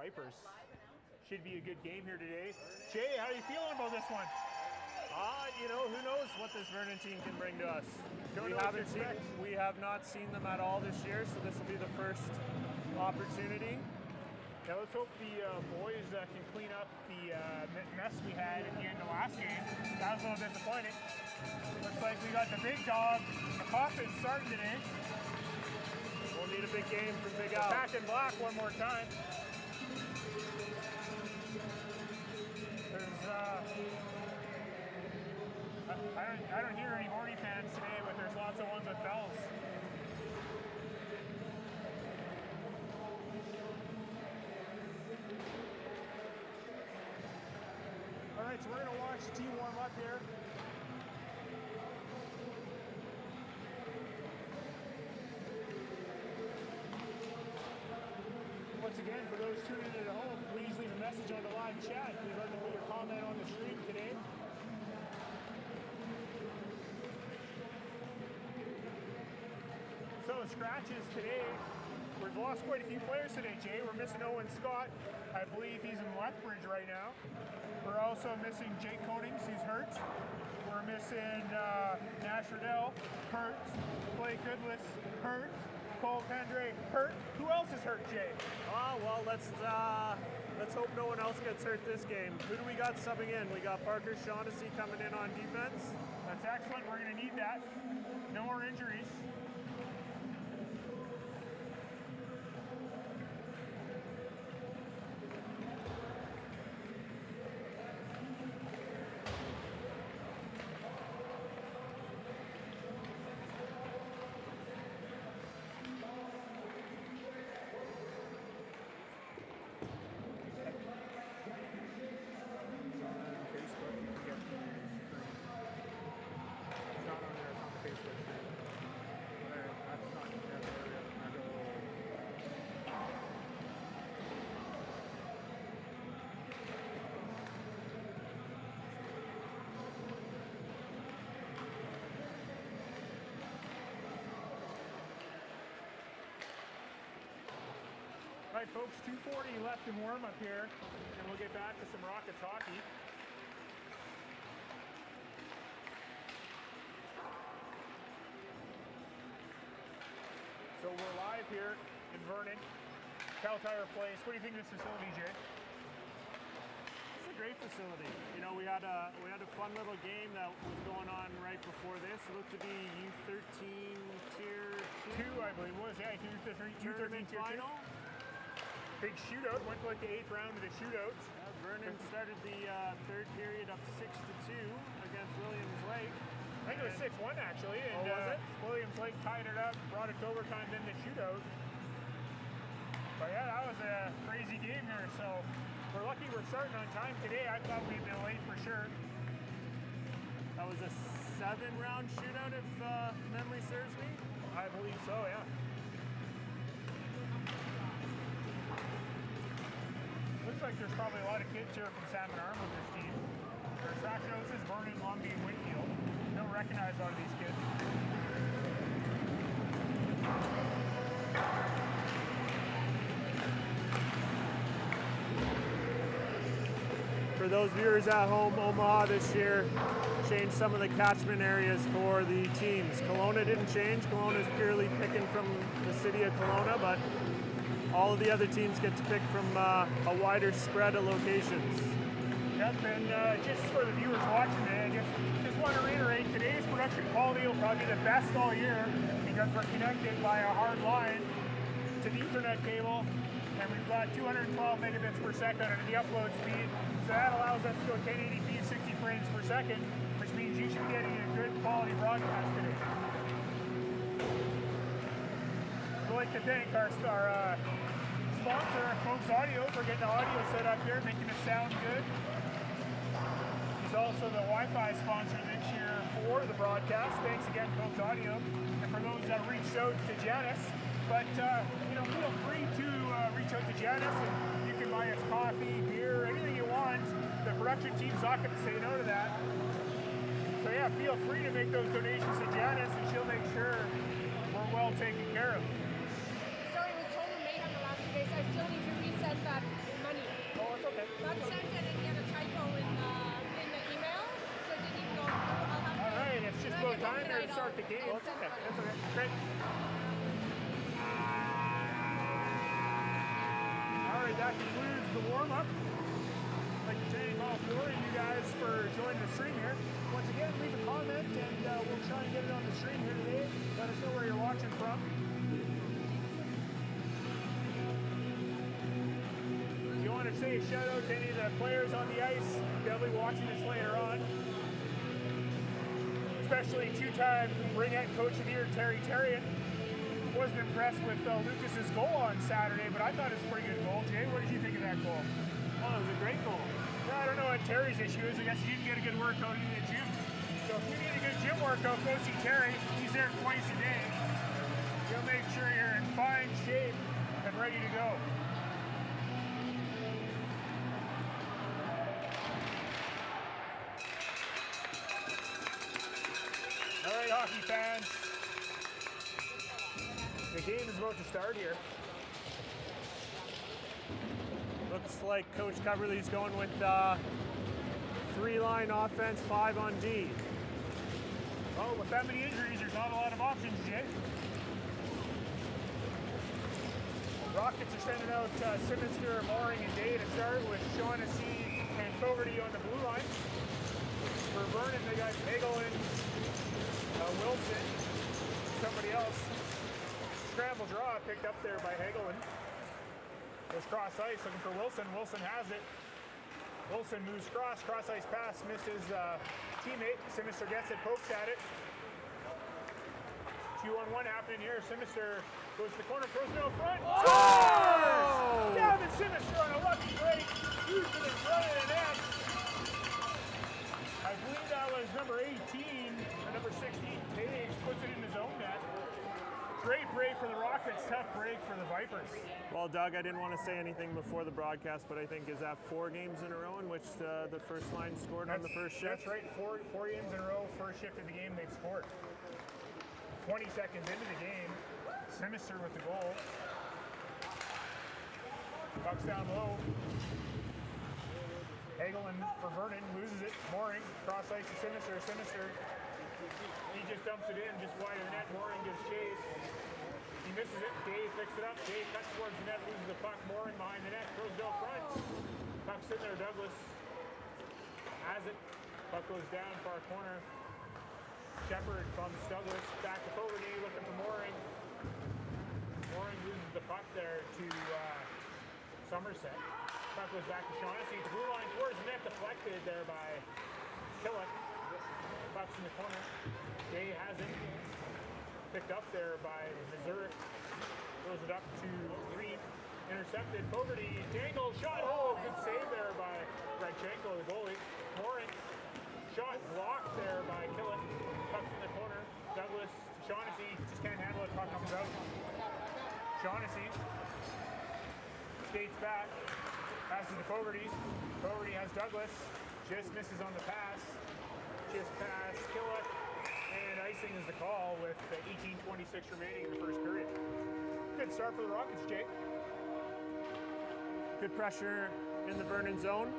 Vipers. Should be a good game here today. Jay, how are you feeling about this one? You know, who knows what this Vernon team can bring to us. We have not seen them at all this year, so this will be the first opportunity. Now let's hope the boys can clean up the mess we had at the end of last game. That was a little disappointing. Looks like we got the big dog, the Poppins starting today. We'll need a big game from Big Al. Back in black one more time. There's I don't hear any Horny fans today, but there's lots of ones with bells. All right, so we're gonna watch the team warm up here. Once again, for those tuning in at home, please leave a message on the live chat. We'd love to put your comment on the stream today. So scratches today. We've lost quite a few players today, Jay. We're missing Owen Scott. I believe he's in Lethbridge right now. We're also missing Jake Konings, who's hurt. We're missing Nash Riddell, hurt. Blake Goodless, hurt. Cole Pendray, hurt. Who else is hurt, Jay? Well, let's hope no one else gets hurt this game. Who do we got subbing in? We got Parker Shaughnessy coming in on defense. That's excellent. We're going to need that. No more injuries. All right, folks, 2:40 left in warm-up here, and we'll get back to some Rockets hockey. So we're live here in Vernon, Cal Tire Place. What do you think of this facility, Jay? It's a great facility. You know, we had a fun little game that was going on right before this. It looked to be U13 tier 2, I believe it was. Yeah, U13 tournament tier 2. final. Big shootout, went to like the 8th round of the shootouts. Vernon started the third period up 6-2 against Williams Lake. I think it was 6-1 actually, and was it? Williams Lake tied it up, brought it to overtime, then the shootout. But yeah, that was a crazy game here, so we're lucky we're starting on time today. I thought we'd been late for sure. That was a 7-round shootout if memory serves me. I believe so, yeah. Looks like there's probably a lot of kids here from Salmon Arm with this team. Their track noses, Vernon, Lumby, and Whitfield. Don't recognize a lot of these kids. For those viewers at home, Omaha this year changed some of the catchment areas for the teams. Kelowna didn't change. Kelowna is purely picking from the city of Kelowna, but all of the other teams get to pick from a wider spread of locations. Yep, and just for the viewers watching it, I just want to reiterate, today's production quality will probably be the best all year because we're connected by a hard line to the Ethernet cable, and we've got 212 megabits per second under the upload speed, so that allows us to go 1080p 60 frames per second, which means you should be getting a good quality broadcast today. We'd like to thank our sponsor, Folks Audio, for getting the audio set up here, making it sound good. He's also the Wi-Fi sponsor this year for the broadcast. Thanks again, Folks Audio. And for those that reached out to Janice, but feel free to reach out to Janice, and you can buy us coffee, beer, anything you want. The production team's not going to say no to that. So yeah, feel free to make those donations to Janice, and she'll make sure we're well taken care of. Sorry, it was total mayhem the last few days. I still need to reset that Okay. Got sent it and he had a typo in the email, so it didn't even go through. I'll have to. All right, it's just about time there to start the game. I'll That's send okay. it. That's okay. Great. All right, that concludes the warm-up. I'd like to thank all four of you guys for joining the stream here. Once again, leave a comment and we'll try and get it on the stream here today. Let us know where you're watching from. If you want to say a shout out to any of the players on the ice, they'll be watching this later on. Especially two-time Ringette Coach of the Year, Terry Terrian. Wasn't impressed with Lucas's goal on Saturday, but I thought it was a pretty good goal. Jay, what did you think of that goal? Oh, it was a great goal. Well, I don't know what Terry's issue is. I guess he didn't get a good workout in the gym. So if you need a good gym workout, go see Terry. He's there twice a day. He'll make sure you're in fine shape and ready to go. All right, hockey fans. The game is about to start here. Looks like Coach Coverly's going with 3-line offense, 5 on D. Oh, with that many injuries, there's not a lot of options, Jay. Rockets are sending out Sinister, Mooring, and Day to start with Shaughnessy and Fogarty on the blue line. For Vernon, they got Hagelin, Wilson, somebody else. Scramble draw picked up there by Hagelin. Goes cross ice, looking for Wilson. Wilson has it. Wilson moves cross ice pass, misses teammate. Sinister gets it, pokes at it. 2-on-1 happening here. Sinister goes to the corner, throws it out front. Scores! Gavin Sinister on a lucky break, using it in front of the net. I believe that was number 18 or number 16, Page, puts it in his own net. Great break for the Rockets, tough break for the Vipers. Well, Doug, I didn't want to say anything before the broadcast, but I think is that 4 games in a row in which the first line scored on the first shift? That's right, four games in a row, first shift of the game they've scored. 20 seconds into the game, Sinister with the goal. Puck's down low. Hagelin for Vernon, loses it. Mooring, cross ice to Sinister. Sinister, he just dumps it in, just wide of the net. Mooring gives chase. He misses it. Dave picks it up. Dave cuts towards the net, loses the puck. Mooring behind the net, throws it out front. Puck's in there. Douglas has it. Puck goes down far corner. Shepard bumps Douglas back to Fogarty, looking for Mooring. Mooring loses the puck there to Somerset. Puck goes back to Shaughnessy. The blue line towards the net, deflected there by Killick. Puck's in the corner. Day has it. Picked up there by Missouri. Throws it up to Reed. Intercepted. Fogarty, dangle, shot. Oh, good save there by Radchenko, the goalie. Mooring. Shot blocked there by Killick. Puck's in the corner. Douglas to Shaughnessy. Just can't handle it. Puck comes out. Shaughnessy skates back. Passes to Fogarty. Fogarty has Douglas. Just misses on the pass. Just pass Killick. And icing is the call with 18:26 remaining in the first period. Good start for the Rockets, Jake. Good pressure in the Vernon zone.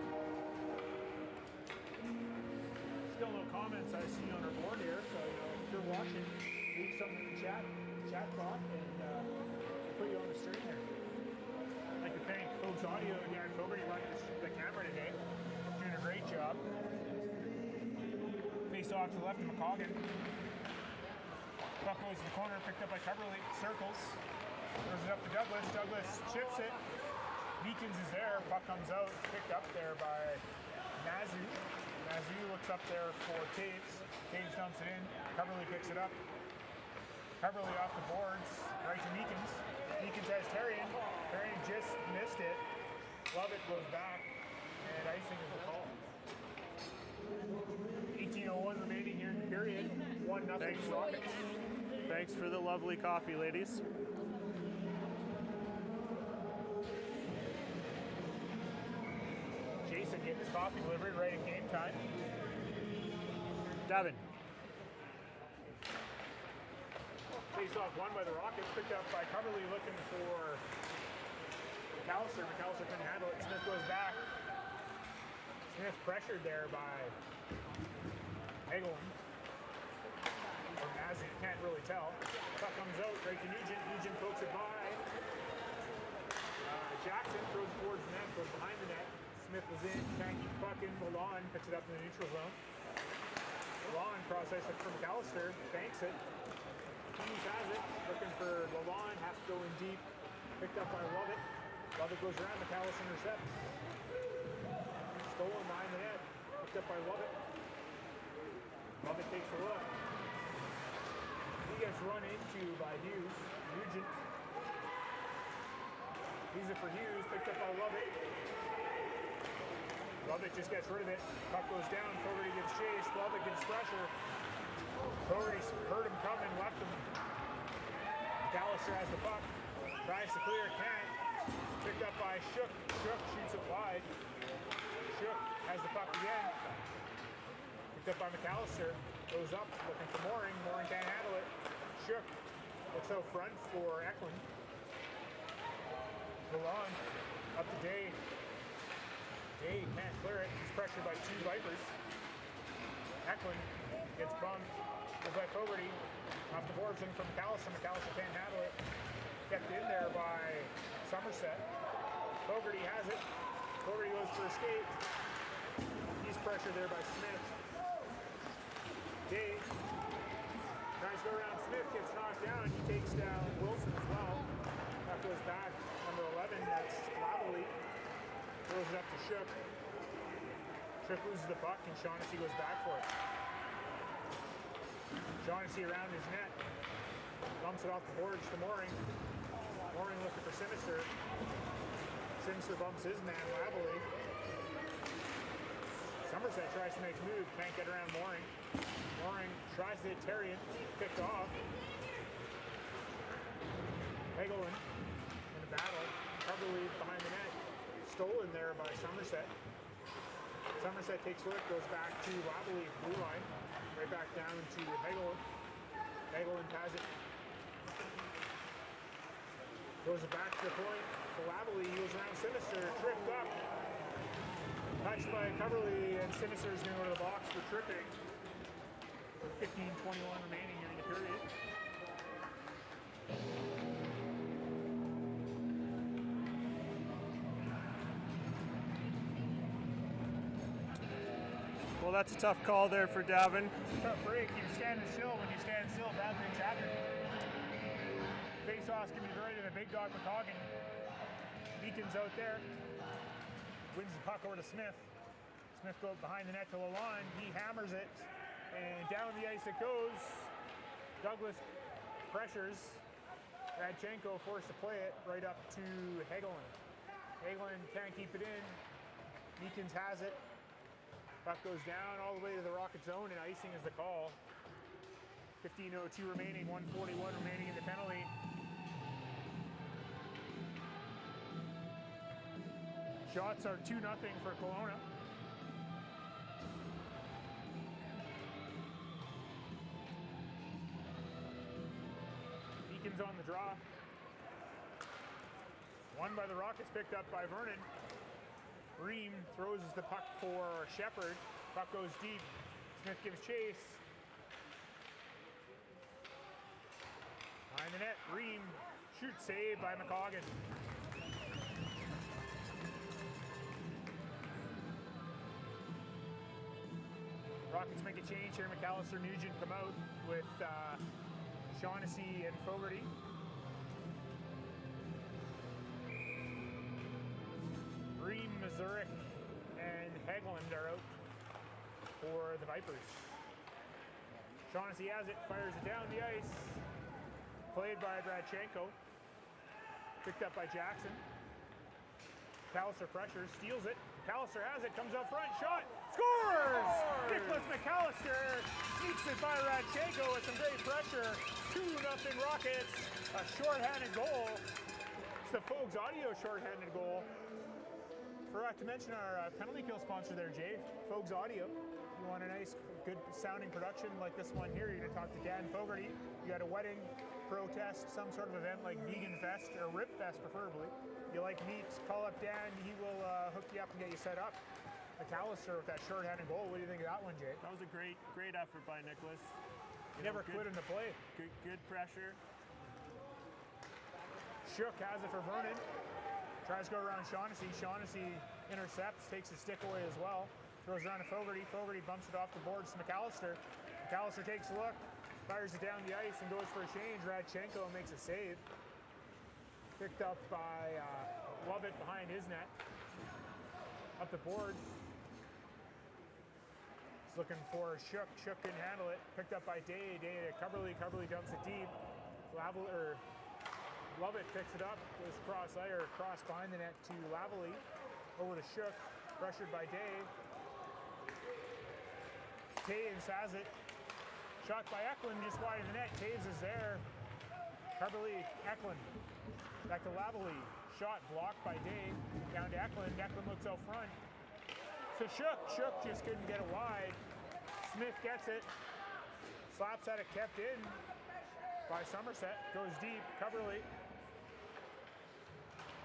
Still no comments I see on our board here, so if you're watching, leave something in the chat box, and put you on the stream here. I'd like to thank Folks Audio and Darren Fogarty running the camera today. Doing a great job. Face off to the left of McCoggan. Puck goes to the corner, picked up by Coverly. Circles. Throws it up to Douglas. Douglas chips it. Meekins is there. Puck comes out. Picked up there by Nazu. Nazu looks up there for Taves. Taves dumps it in. Coverly picks it up. Coverly off the boards. Right to Meekins. Meekins has Terrian. Terrian just missed it. Lovett goes back. And icing is the call. 18:01 remaining here in the period. 1-0 Rockets. Thanks for the lovely coffee, ladies. Jason getting his coffee delivered right at game time. Devin. Face off won by the Rockets, picked up by Coverly looking for McAllister. McAllister couldn't handle it. Smith goes back. Smith pressured there by Hagelin. Or Mazzy, you can't really tell. Puck comes out right to Nugent. Nugent pokes it by. Jackson throws it towards the net, goes behind the net. Smith was in, can't keep the puck in. Lalonde picks it up in the neutral zone. Lalonde process it for McAllister, banks it. Hughes has it, looking for Lalonde, has to go in deep. Picked up by Lovett. Lovett goes around, McAllister intercepts. Stolen behind the net, picked up by Lovett. Lovett takes a look. He gets run into by Hughes. Nugent. He's it for Hughes, picked up by Lovett. Lovett just gets rid of it. Puck goes down, Fogarty gives chase, Lovett gives pressure. Fogarty heard him coming, left him. McAllister has the puck. Tries to clear, can't. Picked up by Shook. Shook shoots it wide. Shook has the puck again. Picked up by McAllister. Goes up, looking for Mooring. Mooring can't handle it. Shook looks out front for Eklund. Lalonde up to Day. Day can't clear it. He's pressured by two Vipers. Eklund gets bumped. Goes by Fogarty. Off the boards in from McAllister. McAllister can't handle it. Kept in there by Somerset. Fogarty has it. Fogarty goes for a skate. He's pressured there by Smith. Day tries to go around Smith, gets knocked down. He takes down Wilson as well. That goes back. Number 11, that's Lavalley. Throws it up to Shook. Shook loses the puck and Shaughnessy goes back for it. Shaughnessy around his net. Bumps it off the boards to Mooring. Mooring looking for Sinister. Sinister bumps his man, Lavalley. Somerset tries to make a move, can't get around Mooring. Mooring tries to hit Terrian, picked off. Hagelin in a battle, Coverly behind the net. Stolen there by Somerset. Somerset takes a look, goes back to Lavalley, blue line. Right back down to Hagelin. Hagelin has it. Throws it back to the point for Lavalley. He goes around Sinister, tripped up. Touched by Coverly, and Sinister's going to go to the box for tripping. With 15:21 remaining in the period. Well, that's a tough call there for Davin. It's a tough break. You're standing still. When you stand still, bad things happen. Face-offs can be very to the big dog McCoggan. Beacon's out there. Wins the puck over to Smith. Smith goes behind the net to Lalonde. He hammers it. And down the ice it goes. Douglas pressures. Radchenko forced to play it right up to Hagelin. Hagelin can't keep it in. Meekins has it. Puck goes down all the way to the Rocket zone, and icing is the call. 15:02 remaining, 1:41 remaining in the penalty. Shots are 2-0 for Kelowna. Beacon's on the draw. Won by the Rockets, picked up by Vernon. Ream throws the puck for Shepard. Puck goes deep. Smith gives chase. Behind the net, Ream shoots, saved by McCoggan. Rockets make a change here. McAllister, Nugent come out with Shaughnessy and Fogarty. Ream, Mazurek, and Hagelin are out for the Vipers. Shaughnessy has it, fires it down the ice. Played by Radchenko. Picked up by Jackson. McAllister pressures, steals it. McAllister has it, comes up front, shot, scores! Nicholas McAllister sneaks it by Radchenko with some great pressure. 2-0 Rockets, a shorthanded goal. It's the Fogues Audio shorthanded goal. Forgot to mention our penalty kill sponsor there, Jay, Fogues Audio. You want a nice, good sounding production like this one here, you're gonna talk to Dan Fogarty. You got a wedding, protest, some sort of event like Vegan Fest or Rip Fest preferably. You like meat, call up Dan, he will hook you up and get you set up. McAllister with that shorthanded goal. What do you think of that one, Jay? That was a great effort by Nicholas. Never quit in the play. Good pressure. Shook has it for Vernon. Tries to go around Shaughnessy. Shaughnessy intercepts, takes his stick away as well. Throws around to Fogarty. Fogarty bumps it off the boards to McAllister. McAllister takes a look, fires it down the ice and goes for a change. Radchenko makes a save. Picked up by Lovett behind his net. Up the boards. He's looking for Shook. Shook couldn't handle it. Picked up by Day. Day to Coverley. Coverley dumps it deep. Lovett picks it up. Goes cross behind the net to Lavallee. Over to Shook. Pressured by Day. Taves has it. Shot by Eklund just wide of the net. Taves is there. Coverley, Eklund. Back to Lavallee. Shot blocked by Day. Down to Eklund. Eklund looks out front. So Shook just couldn't get it wide. Smith gets it. Slaps at it, kept in by Somerset. Goes deep. Coverley.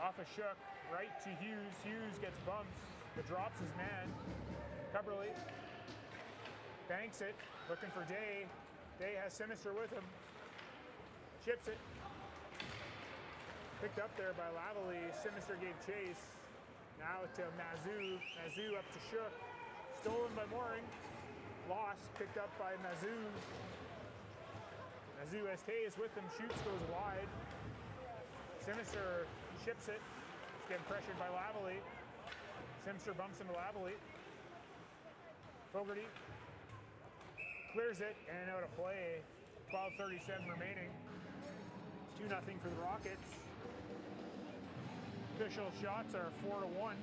Off of Shook. Right to Hughes. Hughes gets bumped. But drops his man. Coverley. Banks it. Looking for Day. Day has Sinister with him. Chips it. Picked up there by Lavallee. Sinister gave chase. Now to Mazou. Mazou up to Shook. Stolen by Mooring. Lost. Picked up by Mazou. Mazou has Tays with him. Shoots, goes wide. Sinister chips it. He's getting pressured by Lavallee. Sinister bumps into Lavallee. Fogarty clears it and out of play. 12:37 remaining. 2-0 for the Rockets. Official shots are 4-1.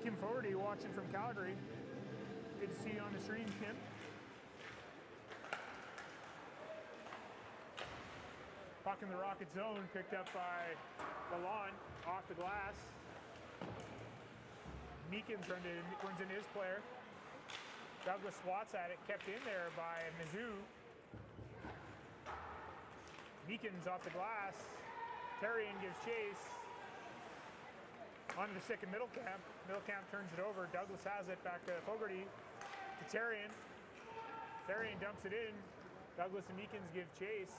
Kim Fogarty watching from Calgary. Good to see you on the stream, Kim. Puck in the Rocket zone, picked up by Ballon, off the glass. Meekins runs into his player. Douglas swats at it, kept in there by Mizzou. Meekins off the glass. Terrian gives chase. Onto the stick of Middlecamp. Middlecamp turns it over. Douglas has it back to Fogarty. To Terrian. Terrian dumps it in. Douglas and Meekins give chase.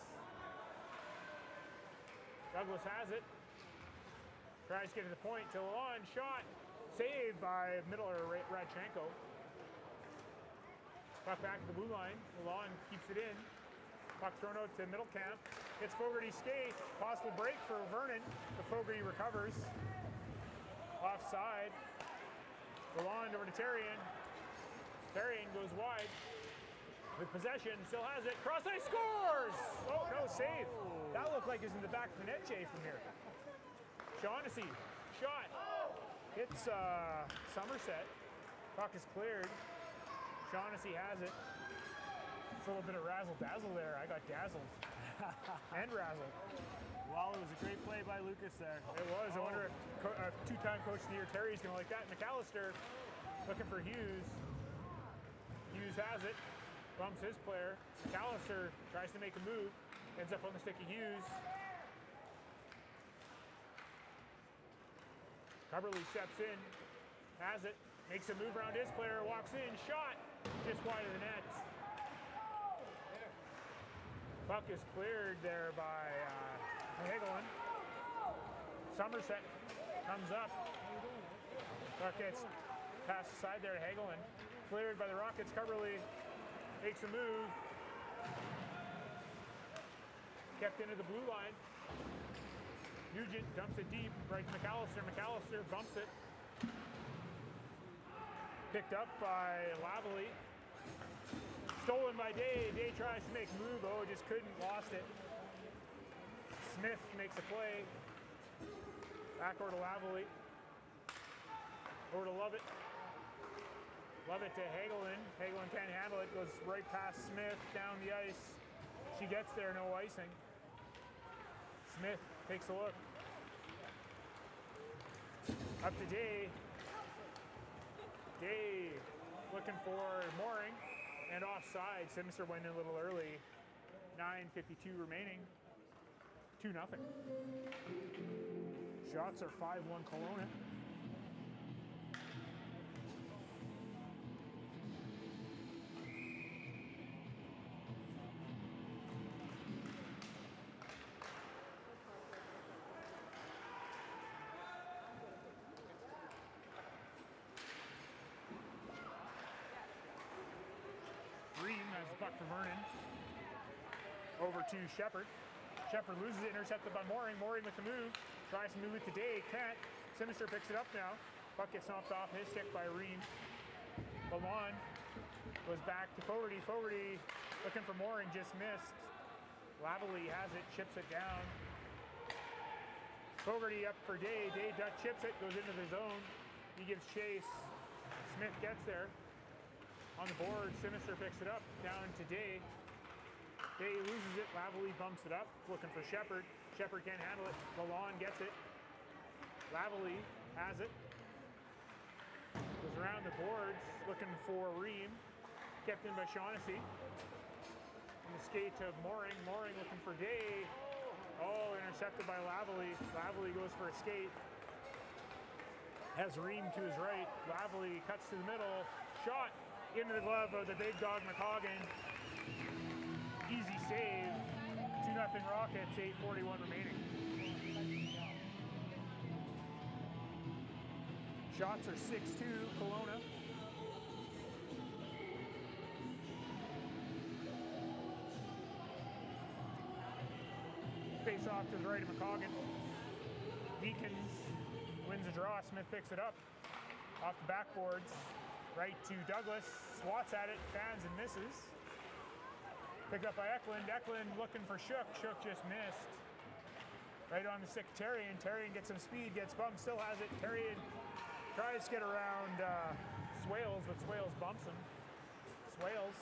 Douglas has it. Tries to get to the point. To Lalonde. Shot. Saved by Radchenko. Puck back to the blue line. Lalonde keeps it in. Puck thrown out to Middlecamp. Hits Fogarty's skate. Possible break for Vernon. But Fogarty recovers. Offside. Lalonde over to Terrian. Terrian goes wide. With possession, still has it. Cross ice, scores! Oh, no, save. That looked like it was in the back of the net, Jay, from here. Shaughnessy, shot. Hits Somerset. Puck is cleared. Shaughnessy has it. It's a little bit of razzle-dazzle there. I got dazzled and razzled. Well, it was a great play by Lucas there. It was. I wonder if two-time Coach of the Year Terry's going to like that. McAllister looking for Hughes. Hughes has it. Bumps his player. McAllister tries to make a move. Ends up on the stick of Hughes. Coverley steps in. Has it. Makes a move around his player. Walks in. Shot. Just wide of the net. Puck is cleared there by Hagelin. Somerset comes up. Puck gets passed aside there to Hagelin. Cleared by the Rockets. Coverley makes a move. Kept into the blue line. Nugent dumps it deep right to McAllister. McAllister bumps it. Picked up by Lavallee. Stolen by Day. Day tries to make a move. Oh, just couldn't. Lost it. Smith makes a play. Back over to Lavallee. Over to Lovett. Lovett to Hagelin. Hagelin can't handle it. Goes right past Smith down the ice. She gets there, no icing. Smith takes a look. Up to Day. Day looking for Mooring and offside. Sinister went in a little early. 9:52 remaining. 2-0. Shots are 5-1 Kelowna. Ream has the puck for Vernon. Over to Shepard. Shepard loses it, intercepted by Mooring. Mooring with the move. Tries to move it today, can't. Sinister picks it up now. Puck gets knocked off his stick by Ream. Lalonde goes back to Fogarty. Fogarty looking for Mooring, just missed. Lavalley has it, chips it down. Fogarty up for Day. Day chips it, goes into the zone. He gives chase. Smith gets there. On the board, Sinister picks it up, down to Day. Day loses it, Lavalley bumps it up, looking for Shepard. Shepard can't handle it, Lalonde gets it. Lavalley has it. Goes around the boards, looking for Ream. Kept in by Shaughnessy. And the skate to Mooring. Mooring looking for Day. Oh, intercepted by Lavalley. Lavalley goes for a skate. Has Ream to his right. Lavalley cuts to the middle. Shot into the glove of the big dog McCoggan. Easy save. 2-0 Rockets, 8:41 remaining. Shots are 6-2 Kelowna. Face off to the right of McCoggan. Deakins wins a draw. Smith picks it up off the backboards. Right to Douglas. Swats at it, fans and misses. Picked up by Eklund. Eklund looking for Shook. Shook just missed. Right on the stick, Terrian. Terrian gets some speed, gets bumped, still has it. Terrian tries to get around Swales, but Swales bumps him. Swales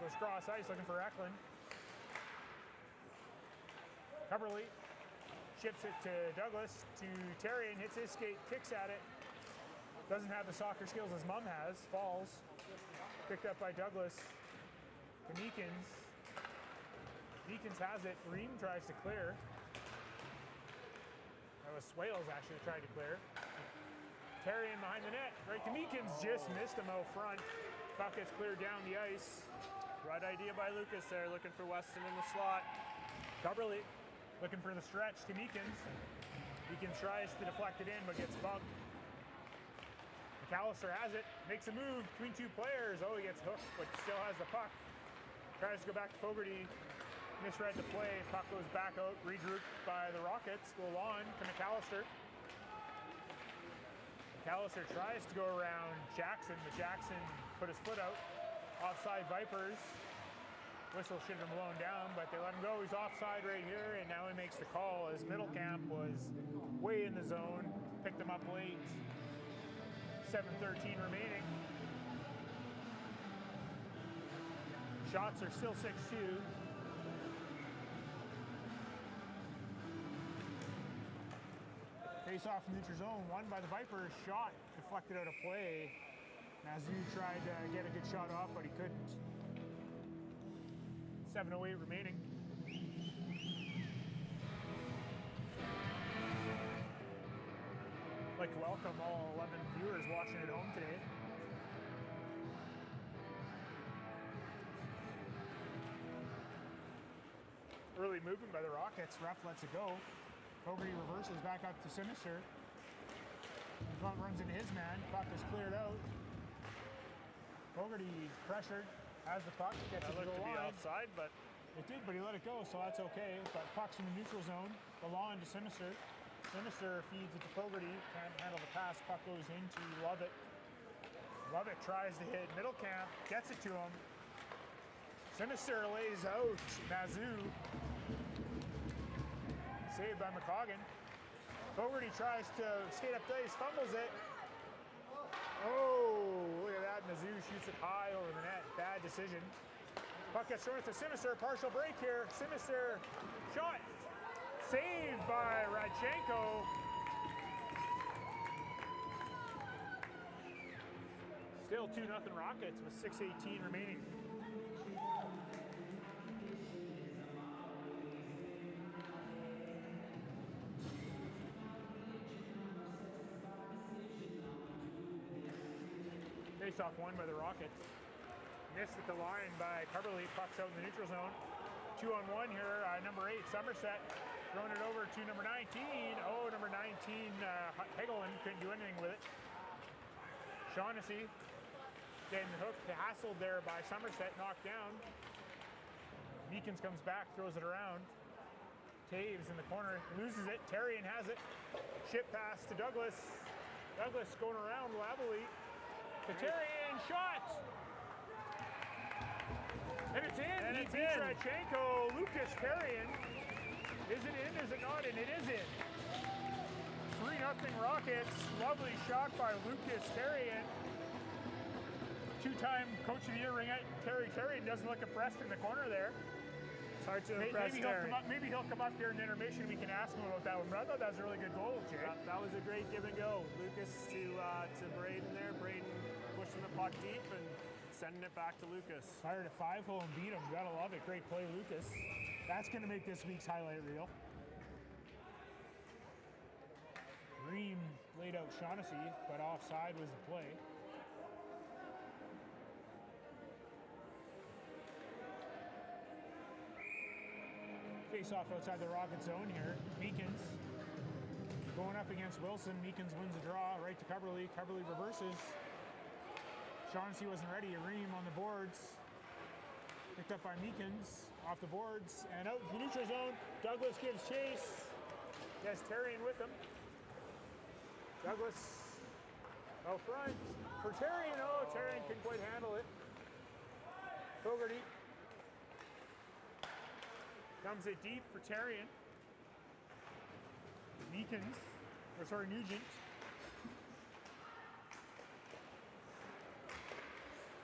goes cross ice looking for Eklund. Cubberly chips it to Douglas, to Terrian, hits his skate, kicks at it. Doesn't have the soccer skills his mom has, falls. Picked up by Douglas. To Meekins. Meekins has it. Ream tries to clear. That was Swales actually tried to clear. Terrian behind the net. Right to Meekins. Just missed him out front. Puck gets cleared down the ice. Right idea by Lucas there, looking for Weston in the slot. Cubberly looking for the stretch to Meekins. Meekins tries to deflect it in, but gets bumped. McAllister has it. Makes a move between two players. Oh, he gets hooked, but still has the puck. Tries to go back to Fogarty. Misread the play. Puck goes back out, regrouped by the Rockets. Lalonde to McAllister. McAllister tries to go around Jackson, but Jackson put his foot out. Offside Vipers. Whistle should have been blown down, but they let him go. He's offside right here, and now he makes the call as Middlecamp was way in the zone. Picked him up late. 7:13 remaining. Shots are still 6-2. Face off in the neutral zone, won by the Vipers. Shot deflected out of play. Mazou tried to get a good shot off, but he couldn't. 7:08 remaining. I'd like to welcome all 11 viewers watching at home today. Early movement by the Rockets. Ref lets it go. Fogarty reverses back up to Sinister. Blunt runs into his man. Puck is cleared out. Fogarty pressured. Has the puck. Gets it to the Looked to be line. offside, but It did, but he let it go, so that's okay. But puck's in the neutral zone. Lalonde to Sinister. Sinister feeds it to Fogarty. Can't handle the pass. Puck goes into Lovett. Lovett tries to hit Middlecamp. Gets it to him. Sinister lays out Mazou. Saved by McCoggan. Fogarty tries to skate up the ice, fumbles it. Oh, look at that. Mazou shoots it high over the net. Bad decision. Puck gets thrown to Sinister. Partial break here. Sinister shot. Saved by Radchenko. Still 2-0 Rockets with 6:18 remaining. Face-off won by the Rockets. Missed at the line by Coverly, pucks out in the neutral zone. 2-on-1 here, number 8, Somerset, throwing it over to number 19. Oh, number 19, Hegelin couldn't do anything with it. Shaughnessy getting hooked, hassled there by Somerset, knocked down. Meekins comes back, throws it around. Taves in the corner, loses it. Terrian has it. Ship pass to Douglas. Douglas going around Lavely. To Terrian, shot! And it's in. And He it's beats in. Radchenko. Lucas Terrian. Is it in? Is it not in? It is in. 3-0 Rockets. Lovely shot by Lucas Terrian. Two-time Coach of the Year ring out. Terrian doesn't look impressed in the corner there. It's hard to impress Terry. Maybe he'll come up here in intermission. We can ask him about that one. But I thought that was a really good goal, Jay. That was a great give and go. Lucas to Braden there. Braden pushing the puck deep and sending it back to Lucas. Fired a 5-hole and beat him. You gotta love it. Great play, Lucas. That's gonna make this week's highlight reel. Ream laid out Shaughnessy, but offside was the play. Face off outside the Rocket zone here. Meekins going up against Wilson. Meekins wins the draw right to Coverly. Coverly reverses. Shaughnessy wasn't ready. Ream on the boards. Picked up by Meekins off the boards and out in the neutral zone. Douglas gives chase. Has Terrian with him. Douglas out front for Terrian. Oh, Terrian couldn't quite handle it. Fogarty comes it deep for Terrian. Nugent.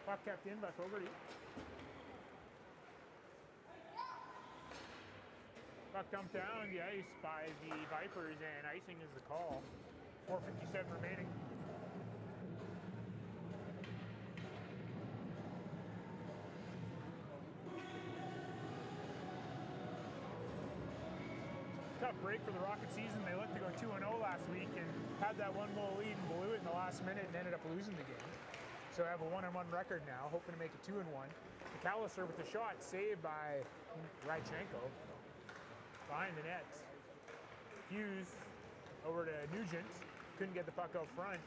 Puck kept in by Fogarty. Puck dumped down the ice by the Vipers, and icing is the call. 4:57 remaining. Tough break for the Rocket season. They looked to go 2-0 last week and had that 1-goal lead and blew it in the last minute and ended up losing the game. So I have a 1-1 record now, hoping to make it 2-1. McAllister with the shot, saved by Radchenko. Behind the net. Hughes over to Nugent. Couldn't get the puck out front.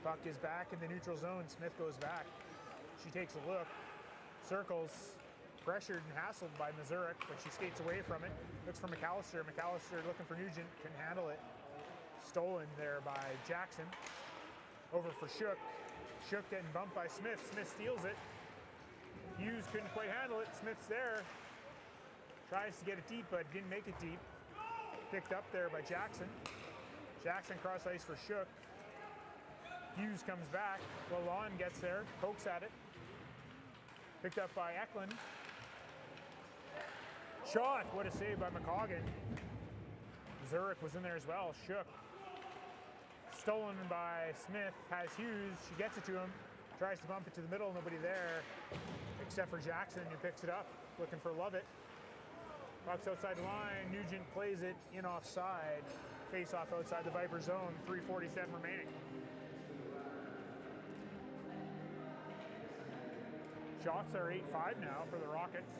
Puck is back in the neutral zone. Smith goes back. She takes a look. Circles. Pressured and hassled by Mazurek, but she skates away from it. Looks for McAllister. McAllister looking for Nugent. Couldn't handle it. Stolen there by Jackson. Over for Shook. Shook getting bumped by Smith. Smith steals it. Hughes couldn't quite handle it. Smith's there. Tries to get it deep, but didn't make it deep. Picked up there by Jackson. Jackson cross ice for Shook. Hughes comes back. Lalonde gets there, pokes at it. Picked up by Eklund. Shot, what a save by McCoggan. Zurich was in there as well. Shook. Stolen by Smith, has Hughes. She gets it to him. Tries to bump it to the middle, nobody there. Except for Jackson, who picks it up. Looking for Lovett. Puck's outside the line. Nugent plays it in offside. Face off outside the Viper zone. 3:47 remaining. Shots are 8-5 now for the Rockets.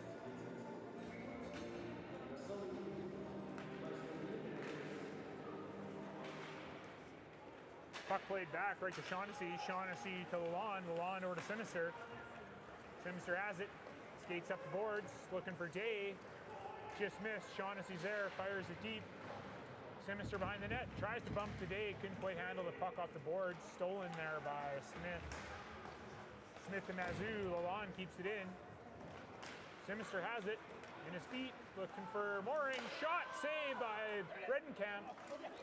Puck played back right to Shaughnessy. Shaughnessy to Lalonde. Lalonde over to Sinister. Sinister has it. Skates up the boards. Looking for Day. Just missed. Shaughnessy's there. Fires it deep. Sinister behind the net. Tries to bump to Day. Couldn't quite handle the puck off the boards. Stolen there by Smith. Smith and Mazou. Lalonde keeps it in. Sinister has it in his feet. Looking for Mooring. Shot. Saved by Bredenkamp.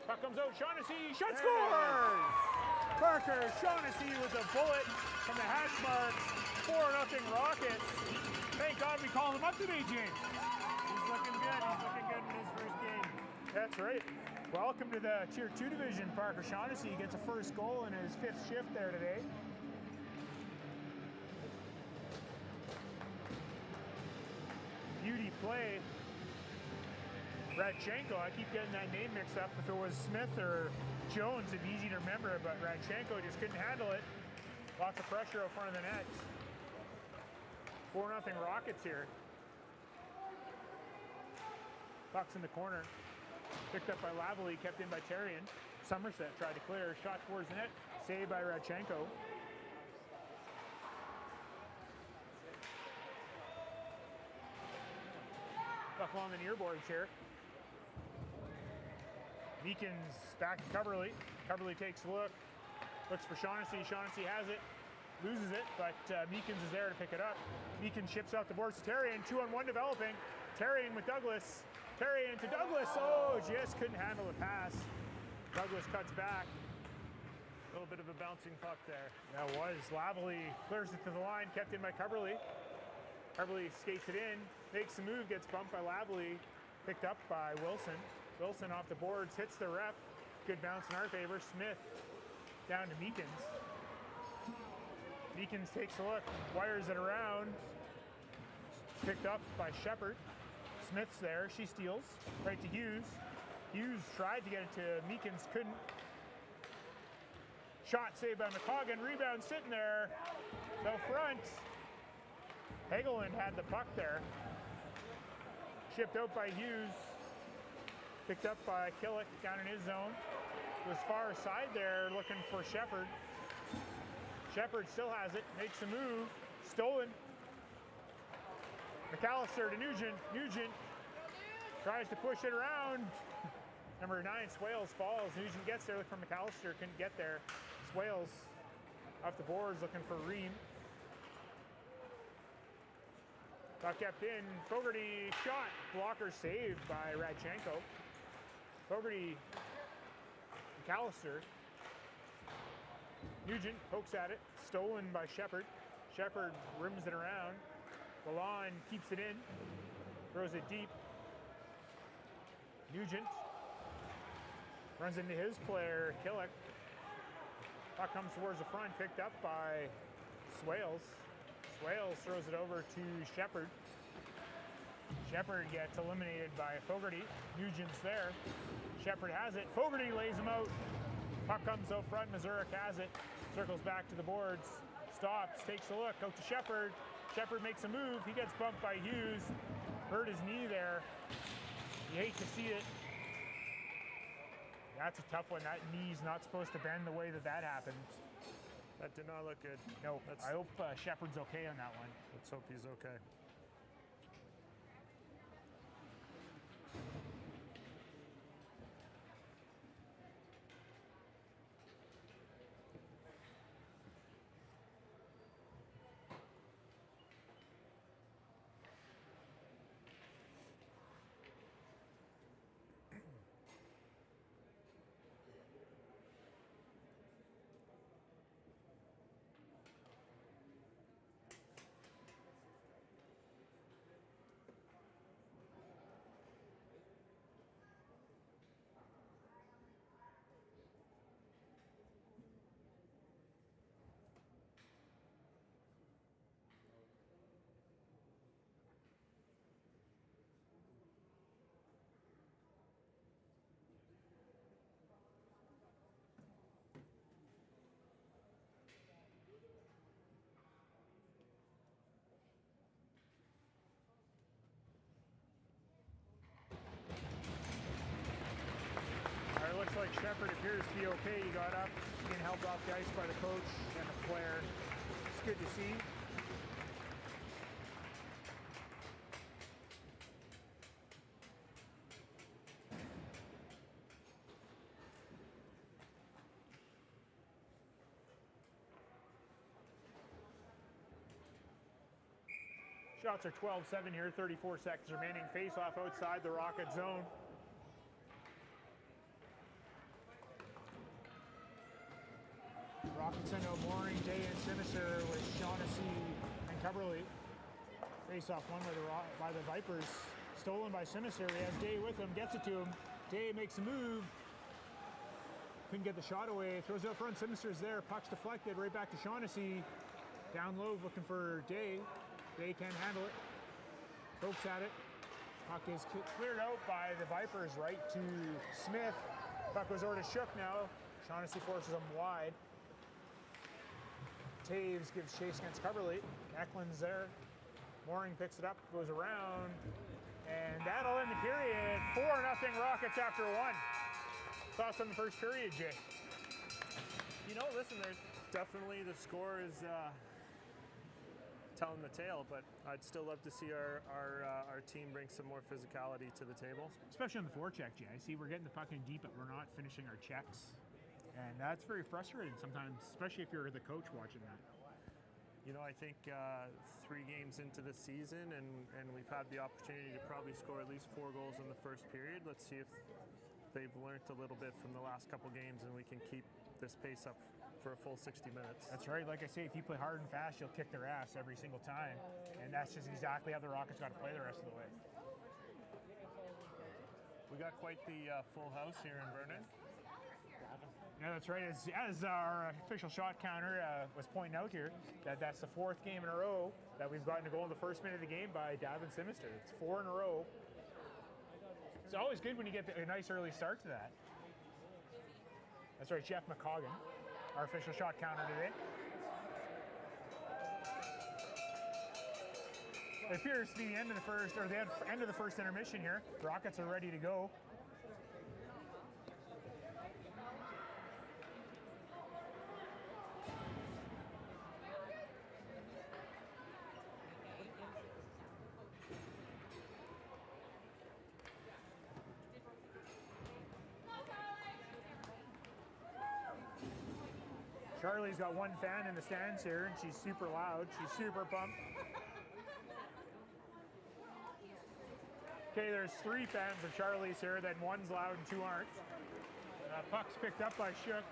Puck comes out. Shaughnessy. Shot scores! Parker Shaughnessy with a bullet from the hash marks. 4-0 Rockets. Thank God we called him up today, James. He's looking good. He's looking good in his first game. That's right. Welcome to the Tier 2 division. Parker Shaughnessy gets a first goal in his 5th shift there today. Beauty play. Radchenko, I keep getting that name mixed up. If it was Smith or Jones, it'd be easy to remember, but Radchenko just couldn't handle it. Lots of pressure out front of the net. 4-0 Rockets here. Puck's in the corner. Picked up by Lavely, kept in by Terrian. Somerset tried to clear, shot towards the net, saved by Radchenko. Puck along the near boards here. Meekins back to Coverley. Coverley takes a look, looks for Shaughnessy. Shaughnessy has it, loses it, but Meekins is there to pick it up. Meekins ships out the boards to Terrian. 2-on-1 developing. Terrian with Douglas. Terrian to Douglas. Oh, just couldn't handle the pass. Douglas cuts back. A little bit of a bouncing puck there. That was. Lavely clears it to the line, kept in by Coverley. Coverley skates it in, makes the move, gets bumped by Lavely, picked up by Wilson. Wilson off the boards, hits the ref. Good bounce in our favor. Smith down to Meekins. Meekins takes a look, wires it around. Picked up by Shepard. Smith's there, she steals. Right to Hughes. Hughes tried to get it to Meekins, couldn't. Shot saved by McCoggan, rebound sitting there. So front. Hagelin had the puck there. Shipped out by Hughes. Picked up by Killick down in his zone. Was far side there looking for Shepard. Shepard still has it, makes a move. Stolen. McAllister to Nugent. Nugent tries to push it around. Number 9, Swales falls. Nugent gets there, looking for McAllister, couldn't get there. Swales off the boards looking for Ream. Puck kept in. Fogarty shot. Blocker saved by Radchenko. Fogarty, McAllister. Nugent pokes at it. Stolen by Shepard. Shepard rims it around. Lalonde keeps it in. Throws it deep. Nugent runs into his player, Killick. Puck comes towards the front, picked up by Swales. Swales throws it over to Shepard. Shepard gets eliminated by Fogarty. Nugent's there. Shepard has it. Fogarty lays him out. Puck comes out front. Mazurek has it. Circles back to the boards. Stops, takes a look, out to Shepard. Shepard makes a move. He gets bumped by Hughes. Hurt his knee there. You hate to see it. That's a tough one. That knee's not supposed to bend the way that happened. That did not look good. No, I hope Shepard's okay on that one. Let's hope he's okay. It looks like Shepard appears to be okay. He got up, being helped off the ice by the coach and the player. It's good to see. Shots are 12-7 here, 34 seconds remaining. Face off outside the Rocket zone. Rockets send out Mooring, Day, and Sinister with Shaughnessy and Coverley. Face off one by the Vipers. Stolen by Sinister. He has Day with him, gets it to him. Day makes a move. Couldn't get the shot away. Throws it up front. Sinister's there. Puck's deflected right back to Shaughnessy. Down low looking for Day. Day can't handle it. Pokes at it. Puck is cleared out by the Vipers right to Smith. Puck goes over to Shook now. Shaughnessy forces him wide. Taves gives chase against Coverley. Eklund's there. Mooring picks it up, goes around, and that'll end the period. 4-0 Rockets after one. Thoughts on the first period, Jay? You know, listen, there's definitely the score is telling the tale, but I'd still love to see our team bring some more physicality to the table. Especially on the forecheck, Jay. I see we're getting the puck in deep, but we're not finishing our checks. And that's very frustrating sometimes, especially if you're the coach watching that. You know, I think 3 games into the season, and we've had the opportunity to probably score at least 4 goals in the first period. Let's see if they've learned a little bit from the last couple games and we can keep this pace up for a full 60 minutes. That's right. Like I say, if you play hard and fast, you'll kick their ass every single time. And that's just exactly how the Rockets got to play the rest of the way. We got quite the full house here in Vernon. Yeah, that's right. As our official shot counter was pointing out here, that's the 4th game in a row that we've gotten a goal in the first minute of the game by Davin Sinister. It's 4 in a row. It's always good when you get a nice early start to that. That's right, Jeff McCoggan, our official shot counter today. It appears to be the end of the first, or the end of the first intermission here. The Rockets are ready to go. Charlie's got one fan in the stands here, and she's super loud. She's super pumped. Okay, there's 3 fans of Charlie's here, then one's loud and 2 aren't. Puck's picked up by Shook.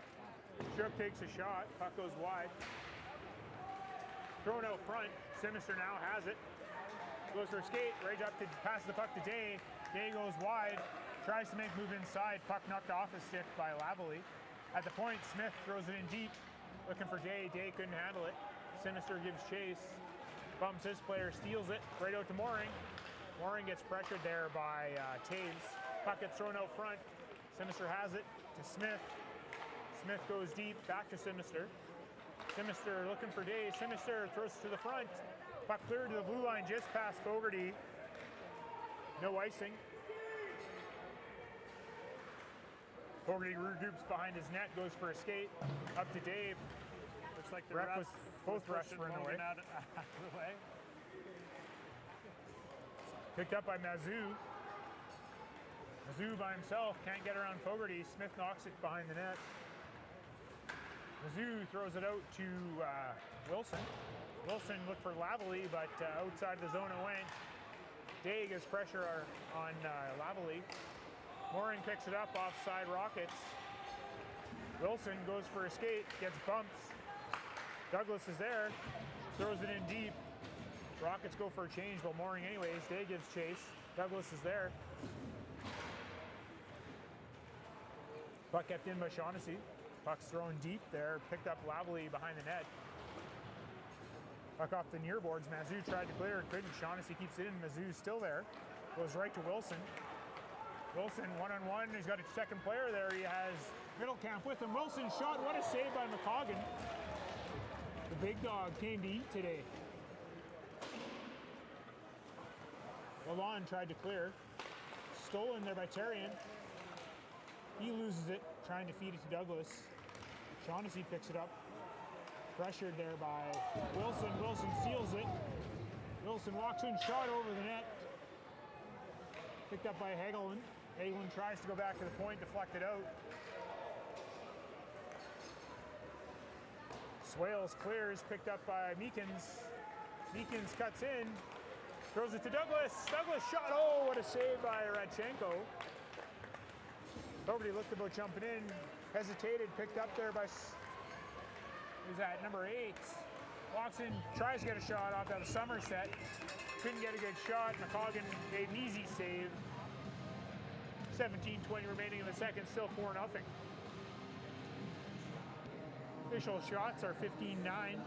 Shook takes a shot. Puck goes wide. Thrown out front. Sinister now has it. Goes for a skate, right up to pass the puck to Day. Day goes wide. Tries to make move inside. Puck knocked off his stick by Lavalley. At the point, Smith throws it in deep. Looking for Day. Day couldn't handle it. Sinister gives chase. Bumps his player, steals it. Right out to Mooring. Mooring gets pressured there by Taves. Puck gets thrown out front. Sinister has it to Smith. Smith goes deep, back to Sinister. Sinister looking for Day. Sinister throws it to the front. Puck cleared to the blue line just past Fogarty. No icing. Fogarty regroups behind his net, goes for a skate. Up to Dave. Looks like the refs, both refs were in the way. Out of the way. Picked up by Mazou. Mazou by himself, can't get around Fogarty. Smith knocks it behind the net. Mazou throws it out to Wilson. Wilson looked for Lavalley, but outside the zone it went. Day gets pressure on Lavalley. Mooring picks it up offside Rockets. Wilson goes for a skate, gets bumps. Douglas is there, throws it in deep. Rockets go for a change, but Mooring anyways. Day gives chase. Douglas is there. Puck kept in by Shaughnessy. Puck's thrown deep there, picked up Lavalley behind the net. Puck off the near boards. Mazou tried to clear, couldn't. Shaughnessy keeps it in. Mazou's still there. Goes right to Wilson. Wilson one-on-one. He's got a second player there. He has Middlecamp with him. Wilson shot. What a save by McCoggan. The big dog came to eat today. Lalonde tried to clear. Stolen there by Terrian. He loses it, trying to feed it to Douglas. Shaughnessy picks it up. Pressured there by Wilson. Wilson steals it. Wilson walks in, shot over the net. Picked up by Hagelin. Hagelin tries to go back to the point, deflected out. Swales clears, picked up by Meekins. Meekins cuts in, throws it to Douglas. Douglas shot, oh, what a save by Radchenko. Fogarty looked about jumping in, hesitated, picked up there by, who's that, number 8. Walks in, tries to get a shot off that was Somerset. Couldn't get a good shot. McCoggan made an easy save. 17:20 remaining in the second, still 4-0. Official shots are 15-9.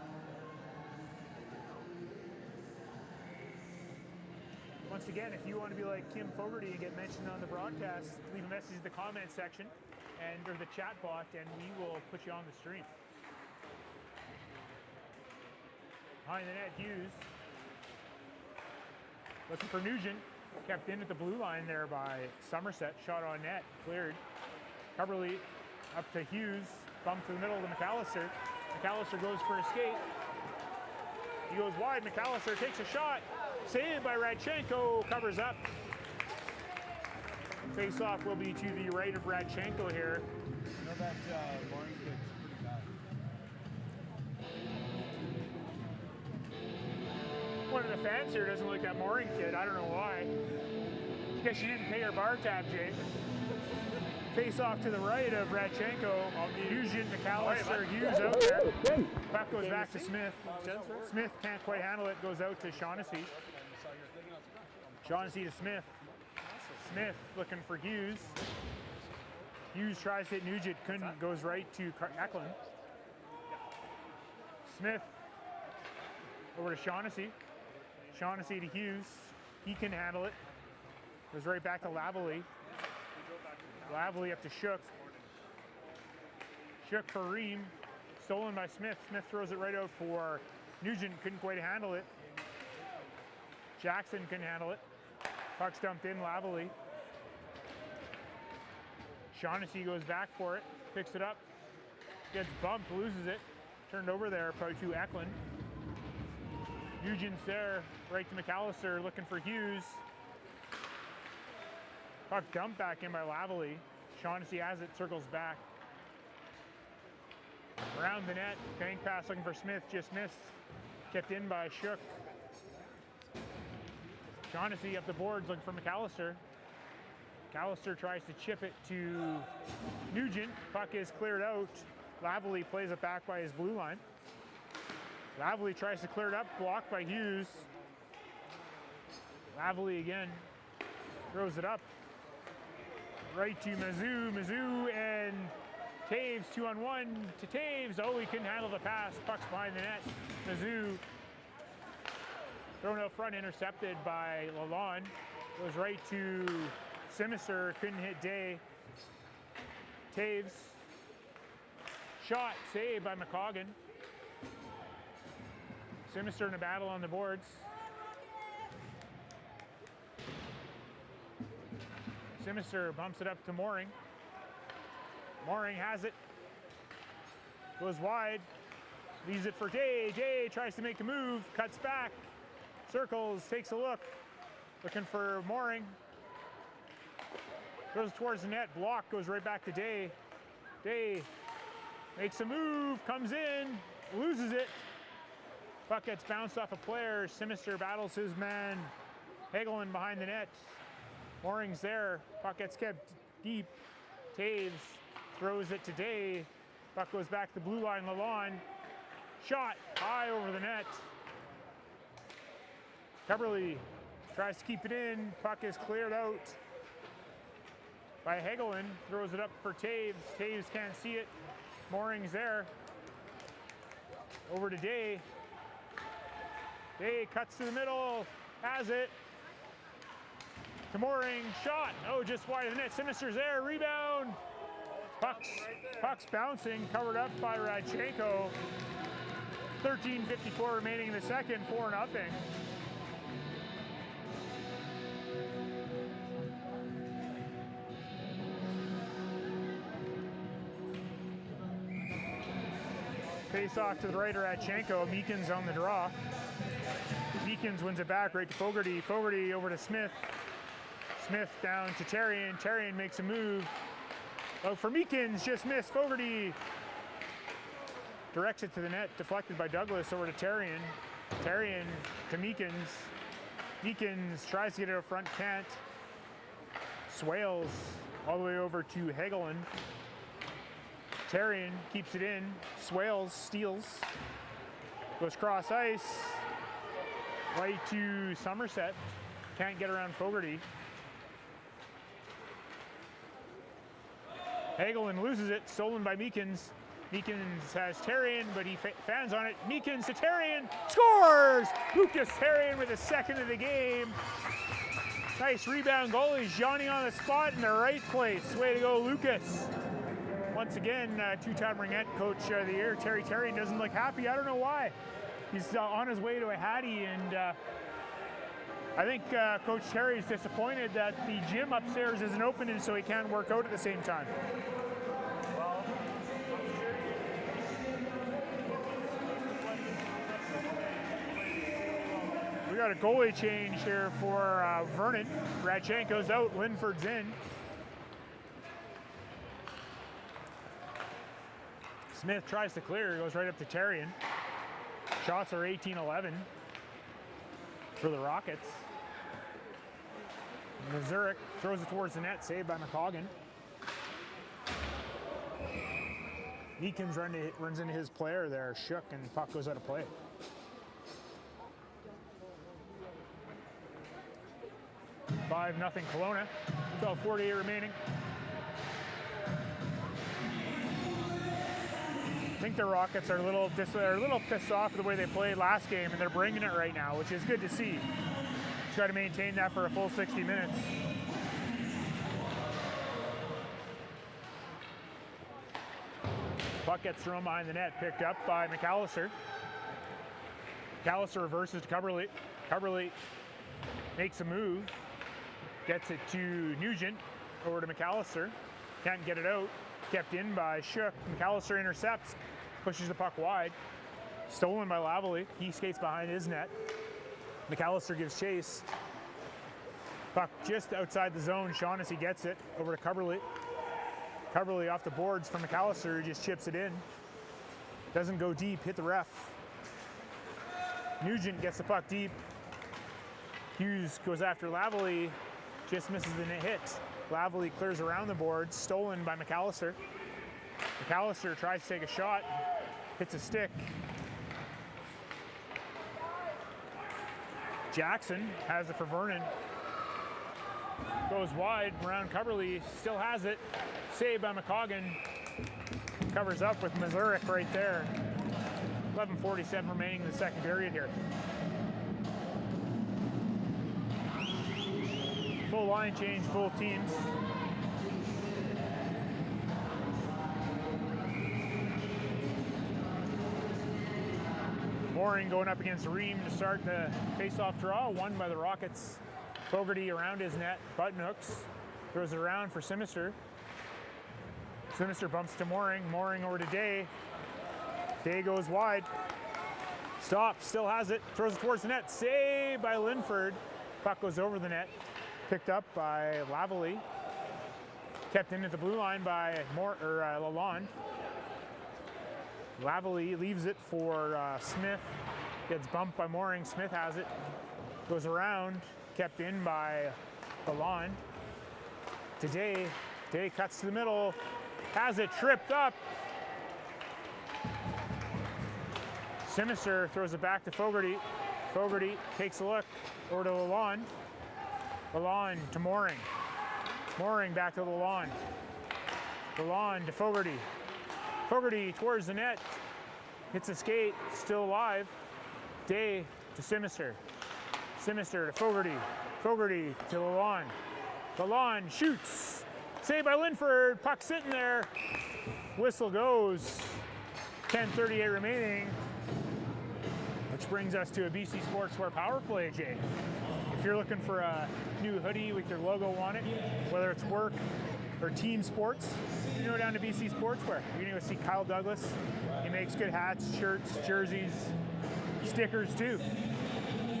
Once again, if you want to be like Kim Fogarty and get mentioned on the broadcast, leave a message in the comment section or the chat bot, and we will put you on the stream. Behind the net, Hughes. Looking for Nugent. Kept in at the blue line there by Somerset. Shot on net, cleared. Coverly up to Hughes. Bump to the middle to McAllister. McAllister goes for a skate. He goes wide. McAllister takes a shot. Saved by Radchenko. Covers up. Face-off will be to the right of Radchenko here. I know that Mooring kid's pretty bad. One of the fans here doesn't like that Mooring kid. I don't know why. Guess you didn't pay your bar tab, Jay. Face off to the right of Radchenko. Nugent, McAllister, Hughes out there. Puck goes back to Smith. Smith can't quite handle it. Goes out to Shaughnessy. Shaughnessy to Smith. Smith looking for Hughes. Hughes tries to hit Nugent. Couldn't. Goes right to Eklund. Smith over to Shaughnessy. Shaughnessy to Hughes. He can handle it. Goes right back to Lavalley. Lavalley up to Shook. Shook for Ream. Stolen by Smith. Smith throws it right out for Nugent. Couldn't quite handle it. Jackson couldn't handle it. Puck's dumped in, Lavalley. Shaughnessy goes back for it. Picks it up. Gets bumped, loses it. Turned over there, probably to Eklund. Nugent's there, right to McAllister, looking for Hughes. Puck dumped back in by Lavalley. Shaughnessy has it, circles back. Around the net, bank pass looking for Smith, just missed. Kept in by Shook. Shaughnessy up the boards looking for McAllister. McAllister tries to chip it to Nugent. Puck is cleared out. Lavalley plays it back by his blue line. Lavalley tries to clear it up, blocked by Hughes. Lavalley again, throws it up. Right to Mizzou. Mizzou and Taves, 2-on-1 to Taves. Oh, he couldn't handle the pass. Puck's behind the net. Mizzou thrown out front, intercepted by Lalonde. Goes right to Simister, couldn't hit Day. Taves. Shot, saved by McCoggan. Simister in a battle on the boards. Simister bumps it up to Mooring. Mooring has it. Goes wide. Leaves it for Day. Day tries to make a move, cuts back. Circles, takes a look. Looking for Mooring. Goes towards the net, block, goes right back to Day. Day makes a move, comes in, loses it. Puck gets bounced off a player. Simister battles his man. Hagelin behind the net. Mooring's there. Puck gets kept deep. Taves throws it to Day. Puck goes back to the blue line. Lalonde. Shot high over the net. Coverly tries to keep it in. Puck is cleared out by Hagelin. Throws it up for Taves. Taves can't see it. Mooring's there. Over to Day. Day cuts to the middle. Has it. To Mooring. Shot. Oh, just wide of the net. Sinister's there. Rebound. Puck's bouncing. Covered up by Radchenko. 13:54 remaining in the second. 4-0. Face off to the right of Radchenko. Meekins on the draw. Meekins wins it back right to Fogarty. Fogarty over to Smith. Smith down to Terrian. Terrian makes a move. Oh, for Meekins, just missed. Fogarty directs it to the net, deflected by Douglas over to Terrian. Terrian to Meekins. Meekins tries to get it up front, can't. Swales all the way over to Hagelin. Terrian keeps it in. Swales steals. Goes cross ice. Right to Somerset. Can't get around Fogarty. Hagelin loses it. Stolen by Meekins. Meekins has Terrian, but he fans on it. Meekins to Terrian. Scores! Lucas Terrian with a second of the game. Nice rebound goal. He's Johnny on the spot in the right place. Way to go, Lucas. Once again, two-time Ringette Coach of the Year. Terry Terrian doesn't look happy. I don't know why. He's on his way to a Hattie, and I think Coach Terry is disappointed that the gym upstairs isn't open, and so he can't work out at the same time. We got a goalie change here for Vernon. Radchenko's out, Linford's in. Smith tries to clear, goes right up to Terrian. Shots are 18-11 for the Rockets. Mazurek throws it towards the net, saved by McCoggan. Eakins runs into his player there, shook, and the puck goes out of play. Five, nothing Kelowna. 12:48 remaining. I think the Rockets are a little pissed off the way they played last game, and they're bringing it right now, which is good to see. Try to maintain that for a full 60 minutes. Puck gets thrown behind the net, picked up by McAllister. McAllister reverses to Coverley. Coverley makes a move, gets it to Nugent, over to McAllister. Can't get it out. Kept in by Shook. McAllister intercepts, pushes the puck wide. Stolen by Lavalley. He skates behind his net. McAllister gives chase. Puck just outside the zone. Shaughnessy gets it over to Coverley. Coverley off the boards from McAllister, who just chips it in. Doesn't go deep, hit the ref. Nugent gets the puck deep. Hughes goes after Lavalley, just misses the hit. Lavalley clears around the board, stolen by McAllister. McAllister tries to take a shot, hits a stick. Jackson has it for Vernon. Goes wide around Coverley, still has it. Saved by McCoggan. Covers up with Mazurek right there. 11:47 remaining in the second period here. Full line change, both teams. Mooring going up against Ream to start the face-off draw, won by the Rockets. Fogarty around his net, button hooks, throws it around for Simister. Simister bumps to Mooring, Mooring over to Day. Day goes wide, stops, still has it, throws it towards the net, saved by Linford. Puck goes over the net, picked up by Lavalley, kept in at the blue line by Lalonde. Lavalley leaves it for Smith, gets bumped by Mooring, Smith has it, goes around, kept in by Lalonde. To Day, Day cuts to the middle, has it tripped up. Simister throws it back to Fogarty. Fogarty takes a look over to Lalonde. Lalonde to Mooring. Mooring back to Lalonde. Lalonde to Fogarty. Fogarty towards the net. Hits a skate, still alive. Day to Simister. Simister to Fogarty. Fogarty to Lalonde. Lalonde shoots. Saved by Linford. Puck sitting there. Whistle goes. 10:38 remaining. Which brings us to a BC Sportswear Power Play, Jay. If you're looking for a new hoodie with your logo on it, whether it's work or team sports, you go down to BC Sportswear. You're gonna go see Kyle Douglas. He makes good hats, shirts, jerseys, stickers too.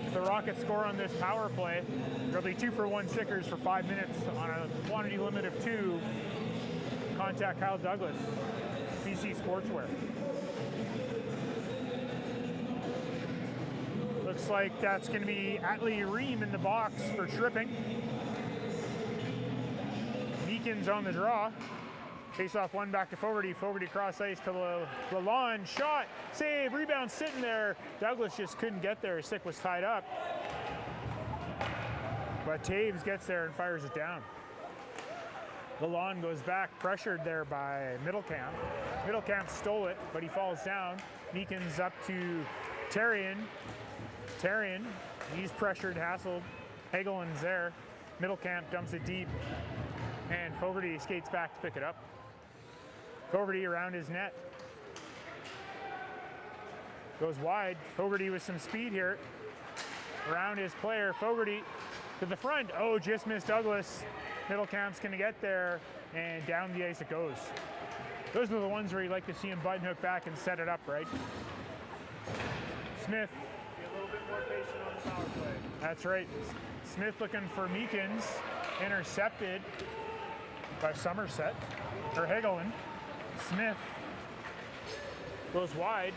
If the Rockets score on this power play, there'll be 2-for-1 stickers for 5 minutes on a quantity limit of 2. Contact Kyle Douglas, BC Sportswear. Looks like that's going to be Atlee Ream in the box for tripping. Meekins on the draw. Face off one back to Fogarty. Fogarty cross ice to Lalonde. Shot, save, rebound sitting there. Douglas just couldn't get there. His stick was tied up. But Taves gets there and fires it down. Lalonde goes back, pressured there by Middlecamp. Middlecamp stole it, but he falls down. Meekins up to Terrian. Terrian, he's pressured, hassled. Hagelin's there. Middlecamp dumps it deep, and Fogarty skates back to pick it up. Fogarty around his net. Goes wide. Fogarty with some speed here. Around his player. Fogarty to the front. Oh, just missed Douglas. Middlecamp's going to get there, and down the ice it goes. Those are the ones where you like to see him button hook back and set it up, right? Smith. Be a little bit more patient on the power play. That's right. Smith looking for Meekins. Intercepted by Somerset, or Hagelin. Smith goes wide.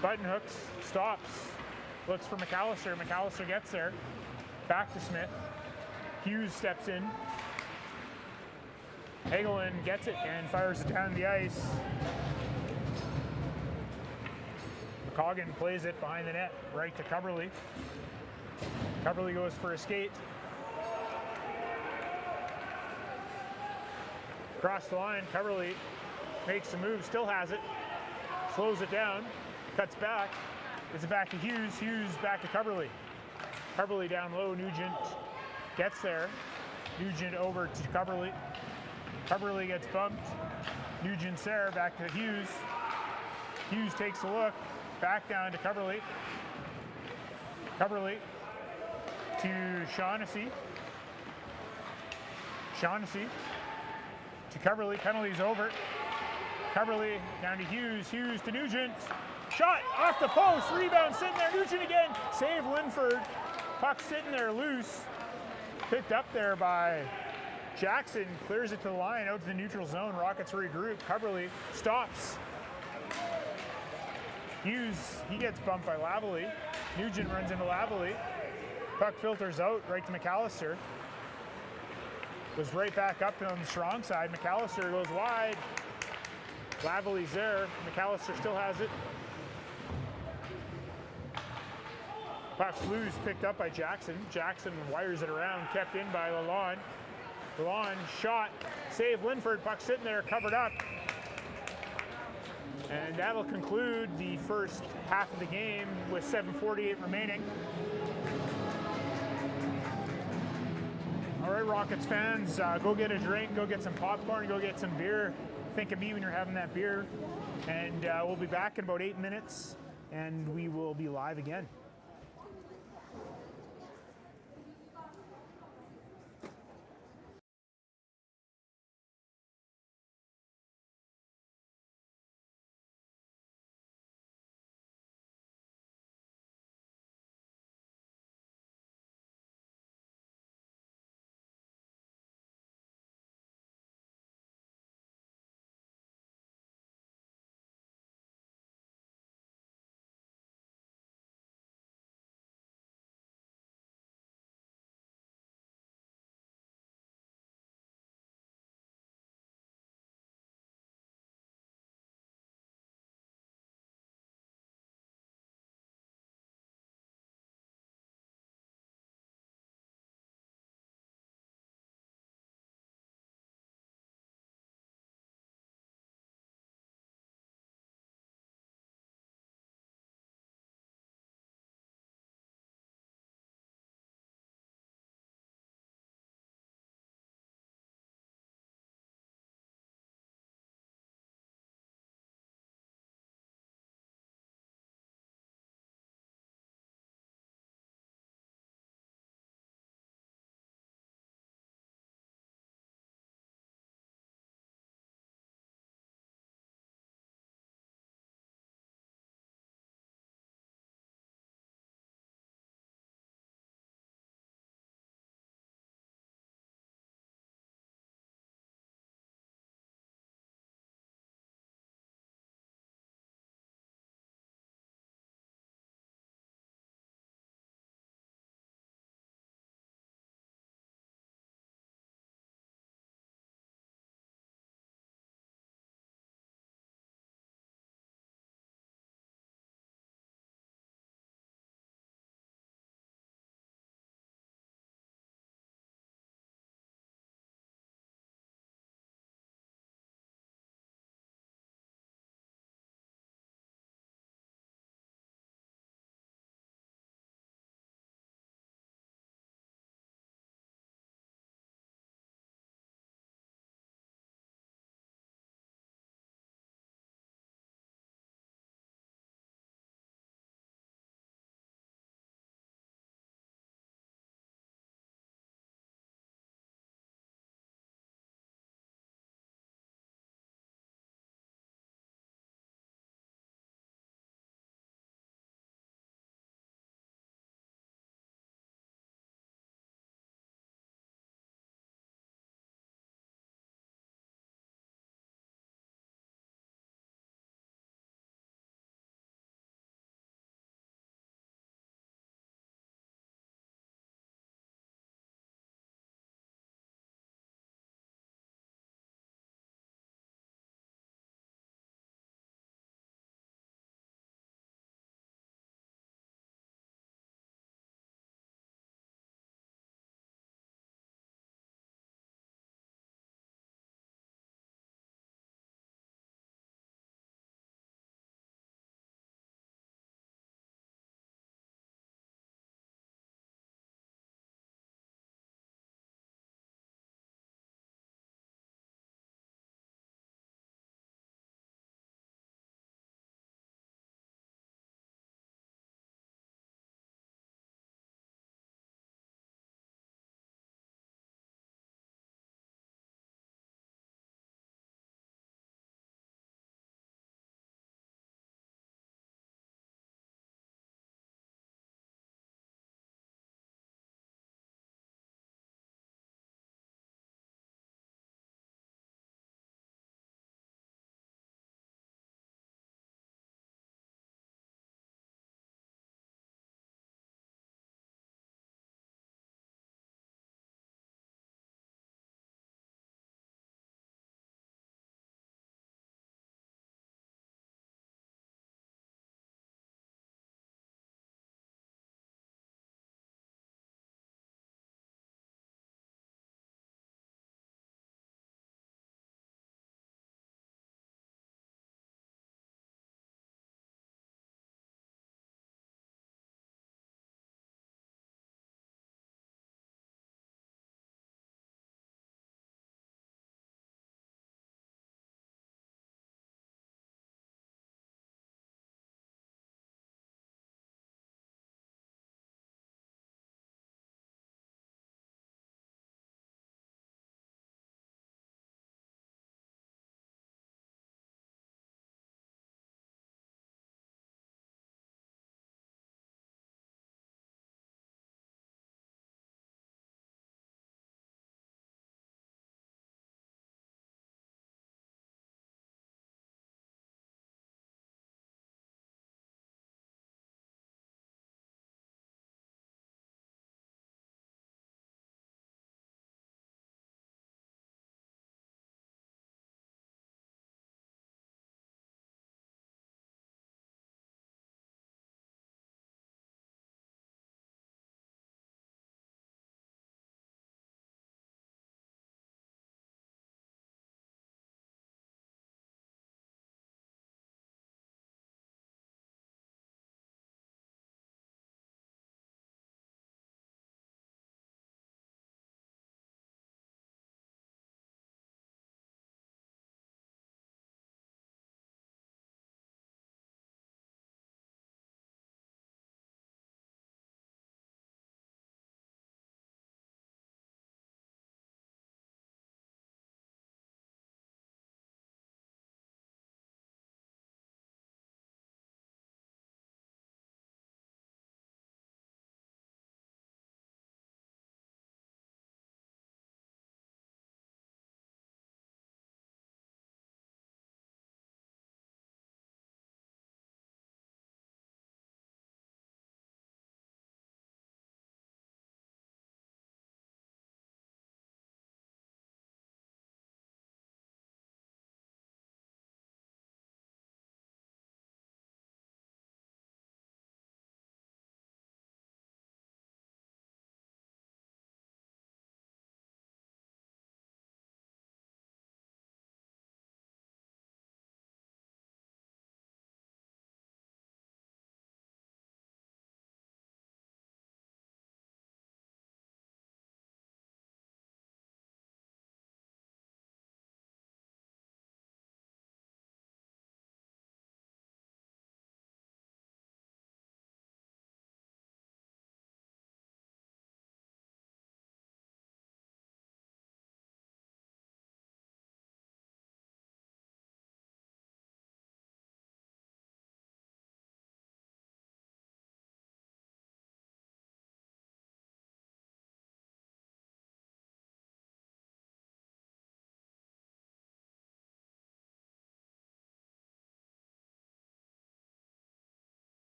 Button hooks, stops. Looks for McAllister. McAllister gets there. Back to Smith. Hughes steps in. Hagelin gets it and fires it down the ice. McCoggan plays it behind the net, right to Cubberly. Cubberly goes for a skate. Across the line, Cubberly makes a move, still has it. Slows it down, cuts back. Gives it back to Hughes. Hughes back to Cubberly. Cubberly down low. Nugent gets there. Nugent over to Cubberly. Cubberly gets bumped. Nugent's there. Back to Hughes. Hughes takes a look. Back down to Cubberly. Cubberly to Shaughnessy. Shaughnessy to Cubberly. Penalty's over. Cubberly down to Hughes. Hughes to Nugent. Shot off the post. Rebound sitting there. Nugent again. Save Linford. Puck sitting there loose. Picked up there by Jackson. Clears it to the line. Out to the neutral zone. Rockets regroup. Cubberly stops. Hughes, he gets bumped by Lavalley. Nugent runs into Lavalley. Puck filters out right to McAllister. Goes right back up on the strong side. McAllister goes wide. Lavalley's there. McAllister still has it. Puck's loose, picked up by Jackson. Jackson wires it around, kept in by Lalonde. Lalonde shot, save Linford. Puck sitting there, covered up. And that'll conclude the first half of the game with 7:48 remaining. All right, Rockets fans, go get a drink, go get some popcorn, go get some beer. Think of me when you're having that beer. And we'll be back in about 8 minutes, and we will be live again.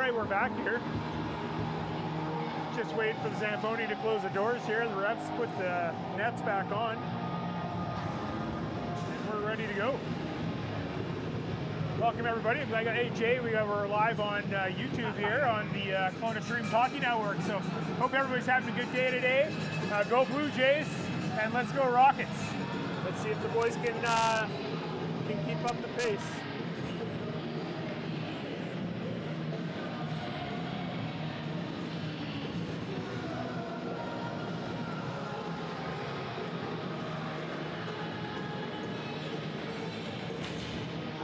right, we're back here. Just waiting for the Zamboni to close the doors here. The refs put the nets back on. And we're ready to go. Welcome everybody. I got AJ. We're live on YouTube here on the Kelowna Streams Hockey Network. So hope everybody's having a good day today. Go Blue Jays and let's go Rockets. Let's see if the boys can keep up the pace.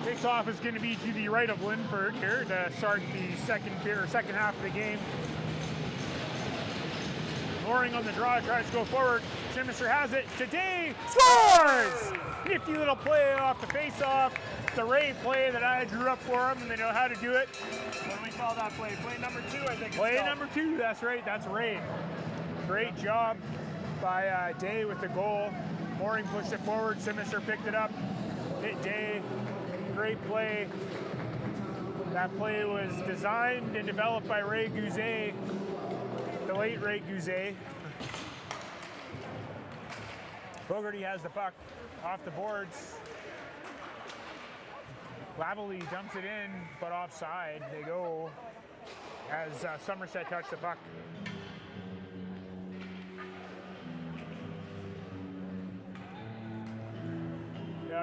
Face-off is going to be to the right of Linford here to start the second half of the game. Mooring on the draw, tries to go forward. Simister has it. Today scores! Nifty little play off the face-off. It's the Ray play that I drew up for him, and they know how to do it. What do we call that play? Play number 2, I think. Play number 2, that's right. That's Ray. Great job by Day with the goal. Mooring pushed it forward. Simister picked it up. Hit Day. Great play. That play was designed and developed by Ray Guzet, the late Ray Guzet. Fogarty has the puck off the boards. Lavely dumps it in, but offside. They go as Somerset touched the puck.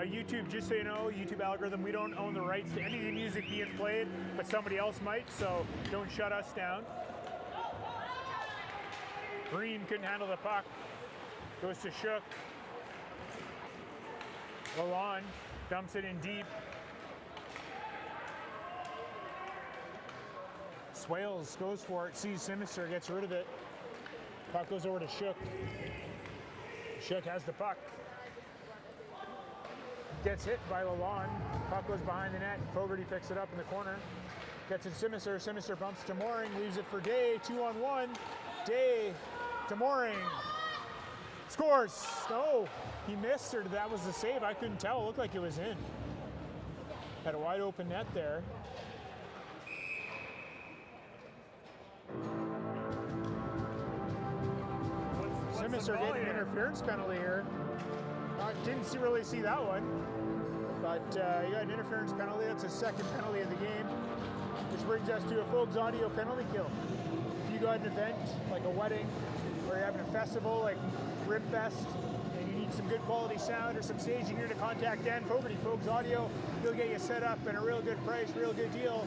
YouTube, just so you know, YouTube algorithm, we don't own the rights to any of the music being played, but somebody else might, so don't shut us down. Green couldn't handle the puck. Goes to Shook. Lalonde dumps it in deep. Swales goes for it, sees Simister, gets rid of it. Puck goes over to Shook. Shook has the puck. Gets hit by Lalonde. Puck goes behind the net. Fogarty picks it up in the corner. Gets it to Simister. Simister bumps to Mooring. Leaves it for Day. 2-on-1. Day to Mooring. Scores. No, he missed, or that was the save. I couldn't tell. It looked like it was in. Had a wide open net there. Simister getting an interference penalty here. Didn't really see that one, but he got an interference penalty. That's his second penalty of the game, which brings us to a Folks Audio penalty kill. If you got an event like a wedding, or you're having a festival like Rib Fest, and you need some good quality sound or some staging here to contact Dan Fogarty, Folks Audio. He'll get you set up at a real good price, real good deal.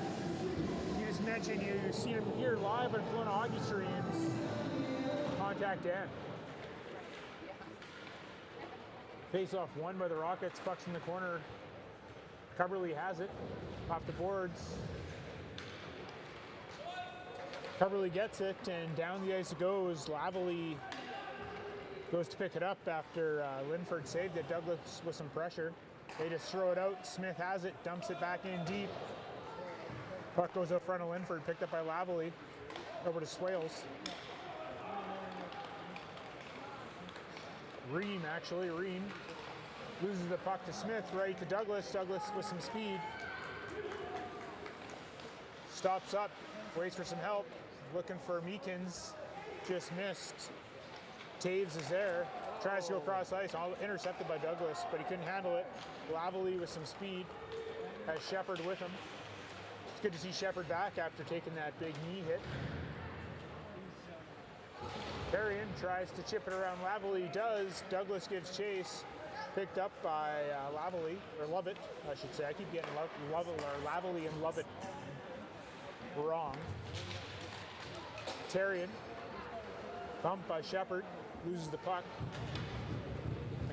You just mentioned you see him here live on Kelowna Hockey Streams. Contact Dan. Face-off won by the Rockets. Puck's in the corner. Coverley has it off the boards. Coverley gets it, and down the ice it goes. Lavely goes to pick it up after Linford saved it. Douglas with some pressure. They just throw it out. Smith has it, dumps it back in deep. Puck goes out front of Linford, picked up by Lavely. Over to Swales. Ream loses the puck to Smith, right to Douglas. Douglas with some speed. Stops up, waits for some help. Looking for Meekins, just missed. Taves is there, tries to go across ice, all intercepted by Douglas, but he couldn't handle it. Lavely with some speed, has Shepard with him. It's good to see Shepard back after taking that big knee hit. Varian tries to chip it around Lavely, does. Douglas gives chase, picked up by Lavely, or Lovett, I should say. I keep getting Lavely and Lovett wrong. Terrian, bumped by Shepard, loses the puck.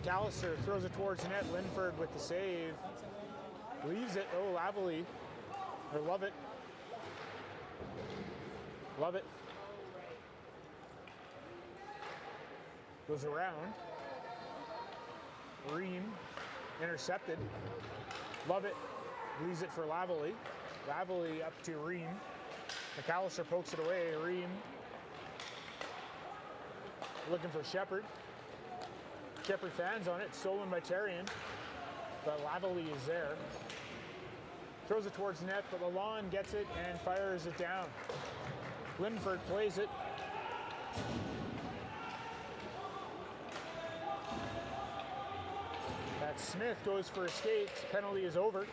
McAllister throws it towards the net. Linford with the save, leaves it. Oh, Lavely, or Lovett. Goes around. Ream intercepted. Lovett leaves it for Lavely. Lavely up to Ream. McAllister pokes it away. Ream looking for Shepard. Shepard fans on it. Stolen by Terrian. But Lavely is there. throws it towards the net, but Lalonde gets it and fires it down. Linford plays it. That Smith goes for a skate. Penalty is over.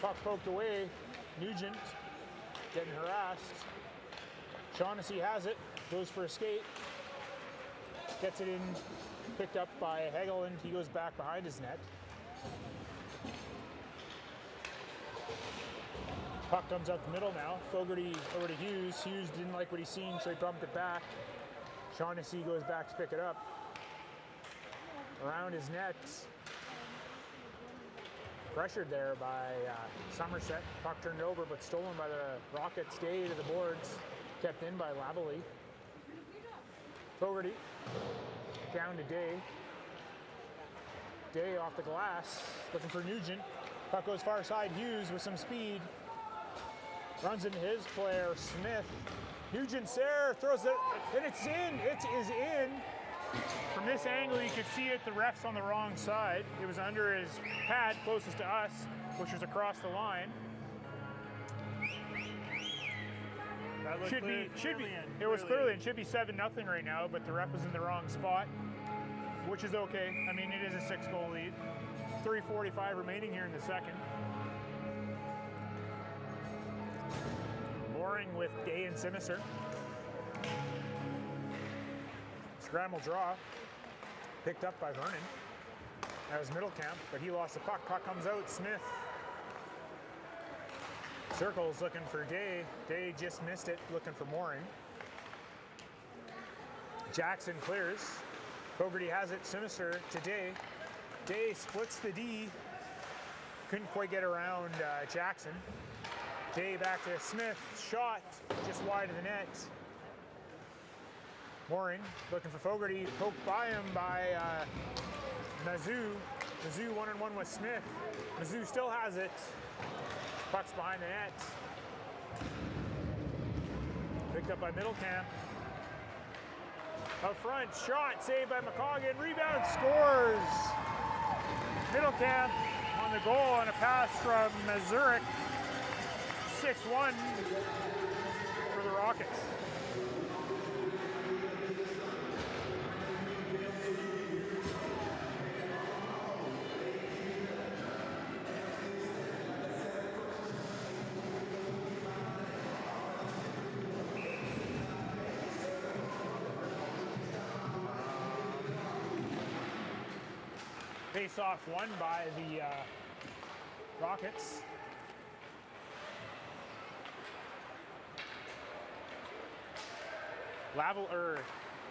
Puck poked away. Nugent getting harassed. Shaughnessy has it. Goes for a skate. Gets it in. Picked up by Hagelin. He goes back behind his net. Puck comes up the middle now. Fogarty over to Hughes. Hughes didn't like what he seen, so he bumped it back. Shaughnessy goes back to pick it up. Around his net. Pressured there by Somerset. Puck turned over, but stolen by the Rockets. Day to the boards. Kept in by Lavalley. Fogarty down to Day. Day off the glass, looking for Nugent. Puck goes far side. Hughes with some speed. Runs into his player, Smith. Nugent's there, throws it, and it's in. It is in. From this angle, you could see it. The ref's on the wrong side. It was under his pad closest to us, which was across the line. That looked Should be. in. It was clearly and should be 7-0 right now, but the ref was in the wrong spot, which is okay. I mean, it is a 6-goal lead. 3:45 remaining here in the second. Mooring with Day and Sinister. Scramble draw. Picked up by Vernon. That was Middlecamp, but he lost the puck. Puck comes out. Smith circles looking for Day. Day just missed it, looking for Mooring. Jackson clears. Fogarty has it. Sinister to Day. Day splits the D. Couldn't quite get around Jackson. Day back to Smith. Shot just wide of the net. Mooring looking for Fogarty. Poked by him by Mizzou. Mizzou 1-on-1 with Smith. Mizzou still has it. Puck's behind the net. Picked up by Middlecamp. Up front, shot, saved by McCoggan. Rebound, scores. Middlecamp on the goal on a pass from Zurich. 6-1 for the Rockets. Face-off won by the Rockets.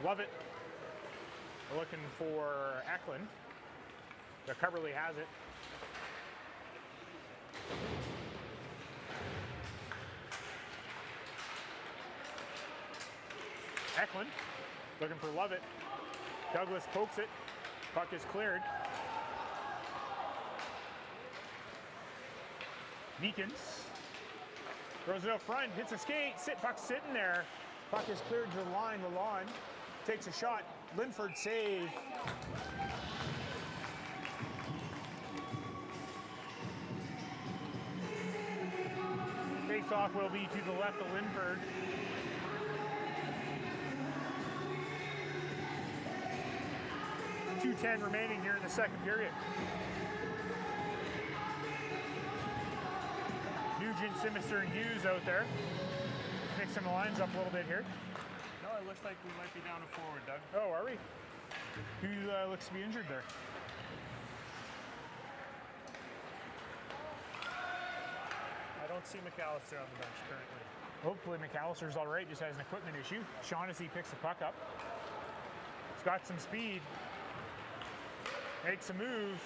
Lovett looking for Eklund. The Coverley has it. Eklund looking for Lovett. Douglas pokes it. Puck is cleared. Meekins throws it up front, hits a skate, puck's sitting there. Puck is cleared to the line. Lalonde takes a shot. Linford save. Face-off will be to the left of Linford. .210 remaining here in the second period. Nugent, Simister, and Hughes out there. Mixing the lines up a little bit here. No, it looks like we might be down to forward, Doug. Oh, are we? Who looks to be injured there? I don't see McAllister on the bench currently. Hopefully McAllister's all right, just has an equipment issue. Shaughnessy picks the puck up. He's got some speed. Makes a move.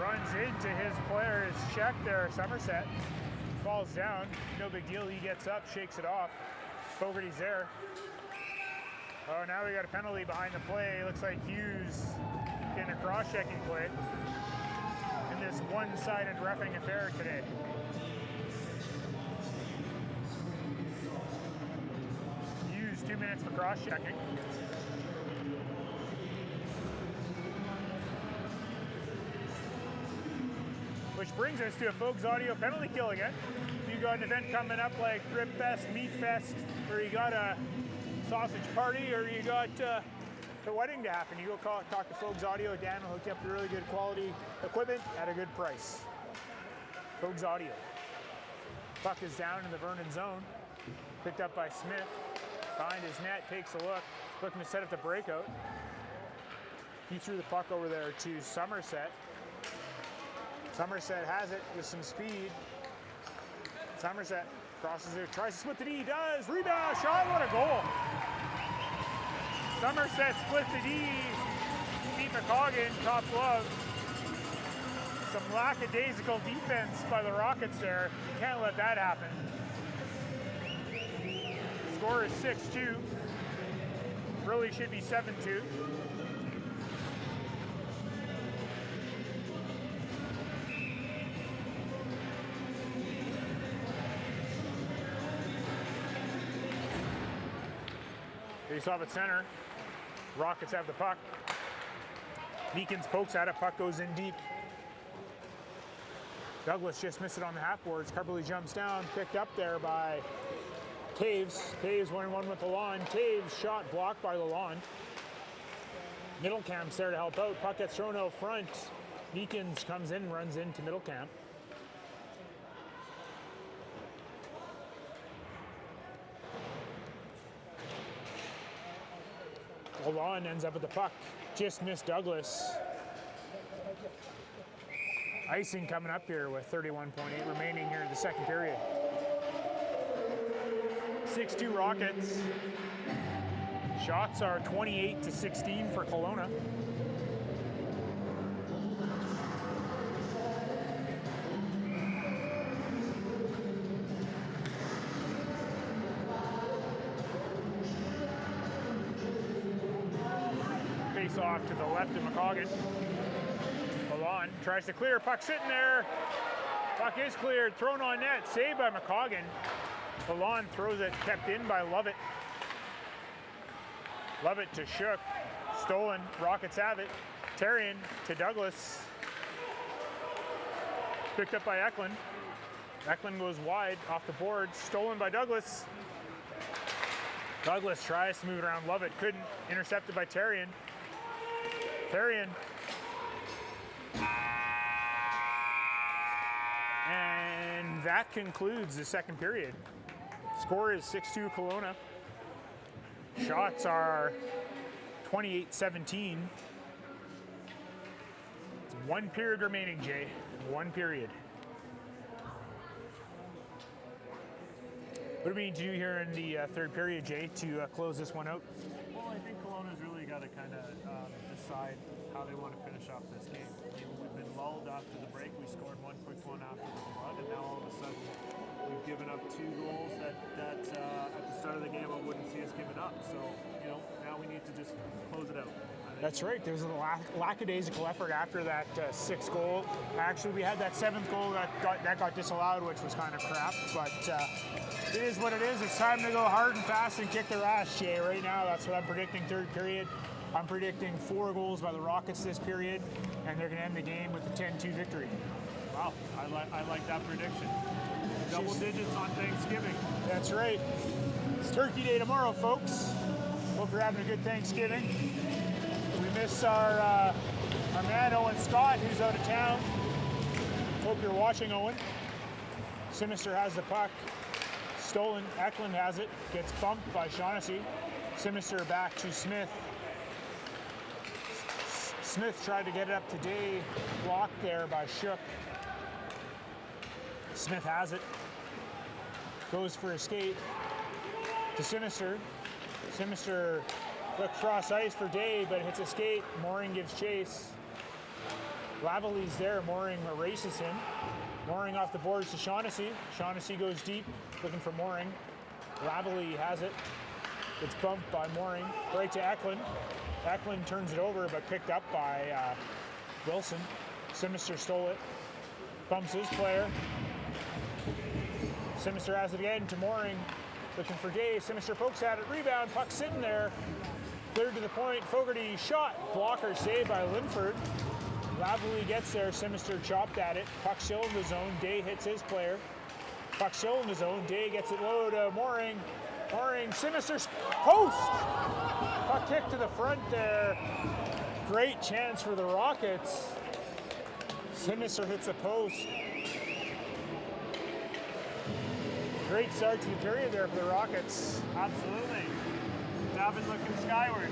Runs into his player's check there, Somerset. Falls down, no big deal. He gets up, shakes it off. Fogarty's there. Oh, now we got a penalty behind the play. Looks like Hughes getting a cross-checking play in this one-sided reffing affair today. Hughes 2 minutes for cross-checking. Which brings us to a Folks Audio penalty kill again. If you got an event coming up like Rib Fest, Meat Fest, or you got a sausage party, or you got the wedding to happen, you go talk to Folks Audio. Dan will hook you up with really good quality equipment at a good price. Folks Audio. Puck is down in the Vernon zone. Picked up by Smith. Behind his net, takes a look. Looking to set up the breakout. He threw the puck over there to Somerset. Somerset has it with some speed. Somerset crosses it, tries to split the D, he does. Rebound, shot, what a goal. Somerset split the D. Pete McCoggan, top glove. Some lackadaisical defense by the Rockets there. You can't let that happen. Score is 6-2. Really should be 7-2. Face off at center. Rockets have the puck. Meekins pokes at it. Puck goes in deep. Douglas just missed it on the half boards. Carberly jumps down. Picked up there by Taves. Taves 1-1 with Lalonde. Taves shot blocked by Lalonde. Middlecamp's there to help out. Puck gets thrown out front. Meekins comes in, runs into Middlecamp. Lalonde ends up with the puck. Just missed Douglas. Icing coming up here with 31.8 remaining here in the second period. 6-2 Rockets. Shots are 28-16 for Kelowna. Face off to the left of McCoggan. Lalonde tries to clear, puck sitting there. Puck is cleared, thrown on net, saved by McCoggan. Lalonde throws it, kept in by Lovett. Lovett to Shook, stolen, Rockets have it. Terrian to Douglas. Picked up by Eklund. Eklund goes wide off the board, stolen by Douglas. Douglas tries to move it around Lovett, couldn't, intercepted by Terrian. Terrian. And that concludes the second period. Score is 6-2 Kelowna. Shots are 28-17. It's 1 period remaining, Jay. 1 period. What do we need to do here in the third period, Jay, to close this one out? Well, I think Kelowna's really got to kind of decide how they want to finish off this game. I mean, we've been lulled after the break. We scored one quick one after the flood, and now all of a sudden we've given up 2 goals that at the start of the game I wouldn't see us giving up. So, you know, now we need to just close it out. That's right. There was a lackadaisical effort after that 6th goal. Actually, we had that 7th goal that got disallowed, which was kind of crap. But it is what it is. It's time to go hard and fast and kick their ass, Jay. Right now, that's what I'm predicting third period. I'm predicting 4 goals by the Rockets this period, and they're going to end the game with a 10-2 victory. Wow, I like that prediction. Double digits on Thanksgiving. That's right. It's Turkey Day tomorrow, folks. Hope you're having a good Thanksgiving. We miss our man Owen Scott, who's out of town. Hope you're watching, Owen. Sinister has the puck. Stolen. Eklund has it. Gets bumped by Shaughnessy. Sinister back to Smith. Smith tried to get it up to Day. Blocked there by Shook. Smith has it. Goes for a skate to Sinister. Sinister looks cross ice for Day, but hits a skate. Mooring gives chase. Lavallee's there. Mooring erases him. Mooring off the boards to Shaughnessy. Shaughnessy goes deep, looking for Mooring. Lavallee has it. It's bumped by Mooring. Right to Eklund. Eklund turns it over, but picked up by Wilson. Sinister stole it. Bumps his player. Sinister has it again to Mooring. Looking for Day. Sinister pokes at it. Rebound. Puck sitting there. Cleared to the point. Fogarty shot. Blocker saved by Linford. Lavalley gets there, Simister chopped at it. Puck still in the zone, Day hits his player. Puck still in the zone, Day gets it low to Mooring. Mooring, Simister's post! Puck kick to the front there. Great chance for the Rockets. Simister hits a post. Great start to the period there for the Rockets. Absolutely. Davin looking skyward.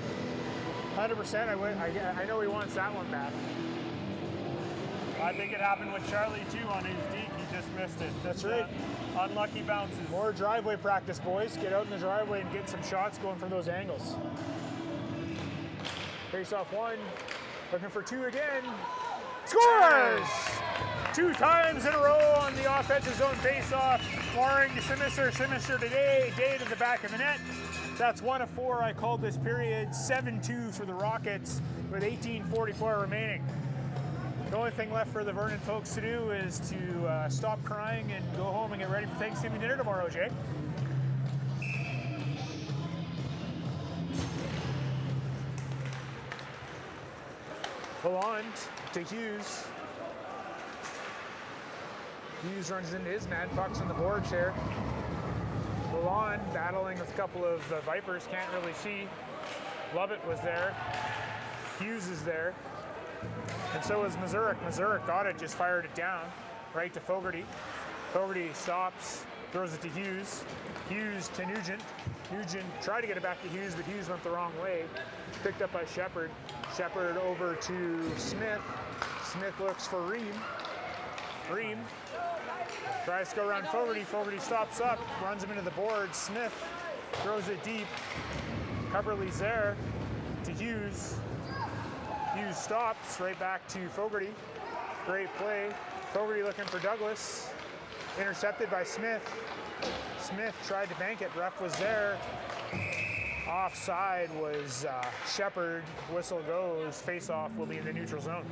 100%. I know he wants that one back. I think it happened with Charlie too on his deke. He just missed it. That's Just, right. Unlucky bounces. More driveway practice, boys. Get out in the driveway and get some shots going from those angles. Face off one. Looking for two again. Scores! 2 times in a row on the offensive zone face-off. Mooring to Simister. Simister to Day. Day to the back of the net. That's 1 of 4. I called this period 7-2 for the Rockets with 18:44 remaining. The only thing left for the Vernon folks to do is to stop crying and go home and get ready for Thanksgiving dinner tomorrow, Jay. Lalonde to Hughes. Hughes runs into his man, puck's on the boards here. Lalonde battling with a couple of Vipers, can't really see. Lovett was there. Hughes is there. And so is Mazurek. Mazurek got it, just fired it down. Right to Fogarty. Fogarty stops, throws it to Hughes. Hughes to Nugent. Nugent tried to get it back to Hughes, but Hughes went the wrong way. Picked up by Shepard. Shepard over to Smith. Smith looks for Ream. Ream tries to go around Fogarty. Fogarty stops up, runs him into the board. Smith throws it deep. Coverley's there to Hughes. Hughes stops, right back to Fogarty. Great play. Fogarty looking for Douglas. Intercepted by Smith. Smith tried to bank it, ref was there. Offside was Shepard. Whistle goes, face-off will be in the neutral zone.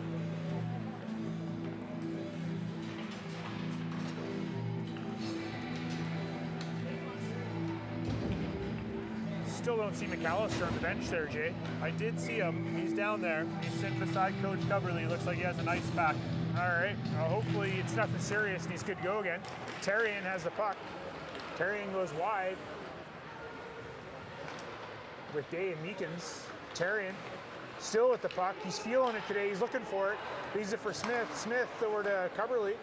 Still don't see McAllister on the bench there, Jay. I did see him. He's down there. He's sitting beside Coach Coverley. Looks like he has an ice pack. All right, hopefully it's nothing serious and he's good to go again. Terrian has the puck. Terrian goes wide with Day and Meekins. Terrian still with the puck. He's feeling it today. He's looking for it. Leaves it for Smith. Smith over to Coverley.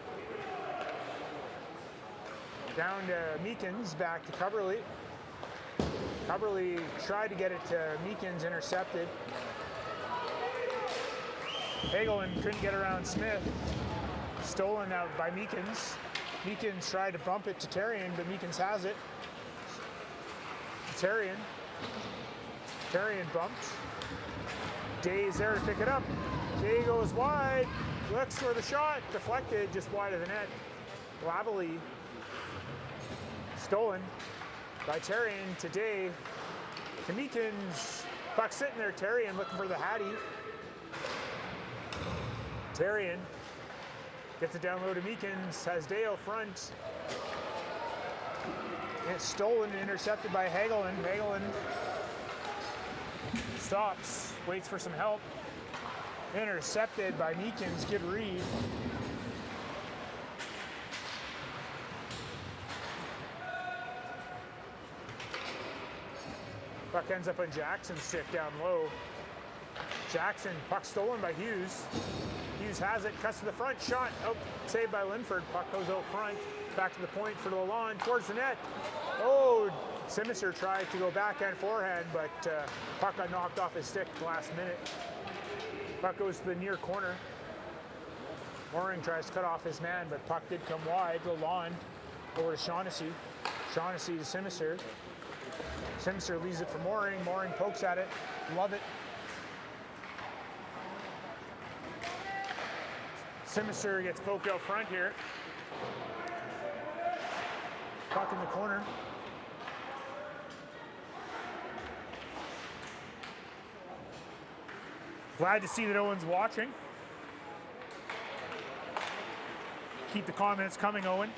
Down to Meekins, back to Coverley. Coverley tried to get it to Meekins, intercepted. Hagelin couldn't get around Smith. Stolen out by Meekins. Meekins tried to bump it to Terrian, but Meekins has it. Terrian. Terrian bumped. Day's there to pick it up. Day goes wide. Looks for the shot. Deflected just wide of the net. Lavalley. Stolen by Terrian to Day. To Meekins. Puck sitting there. Terrian looking for the Hattie. Terrian gets it down low to Meekins, has Day out front. It's stolen and intercepted by Hagelin. Hagelin stops, waits for some help. Intercepted by Meekins, good read. Puck ends up on Jackson's stick down low. Jackson, puck stolen by Hughes. Hughes has it, cuts to the front, shot, oh, saved by Linford. Puck goes out front, back to the point for Lalonde, towards the net. Oh, Simister tried to go backhand, forehand, but puck got knocked off his stick at the last minute. Puck goes to the near corner. Mooring tries to cut off his man, but puck did come wide. Lalonde over to Shaughnessy. Shaughnessy to Simister. Simister leaves it for Mooring. Mooring pokes at it. Love it. Simister gets poked out front here. Puck in the corner. Glad to see that Owen's watching. Keep the comments coming, Owen.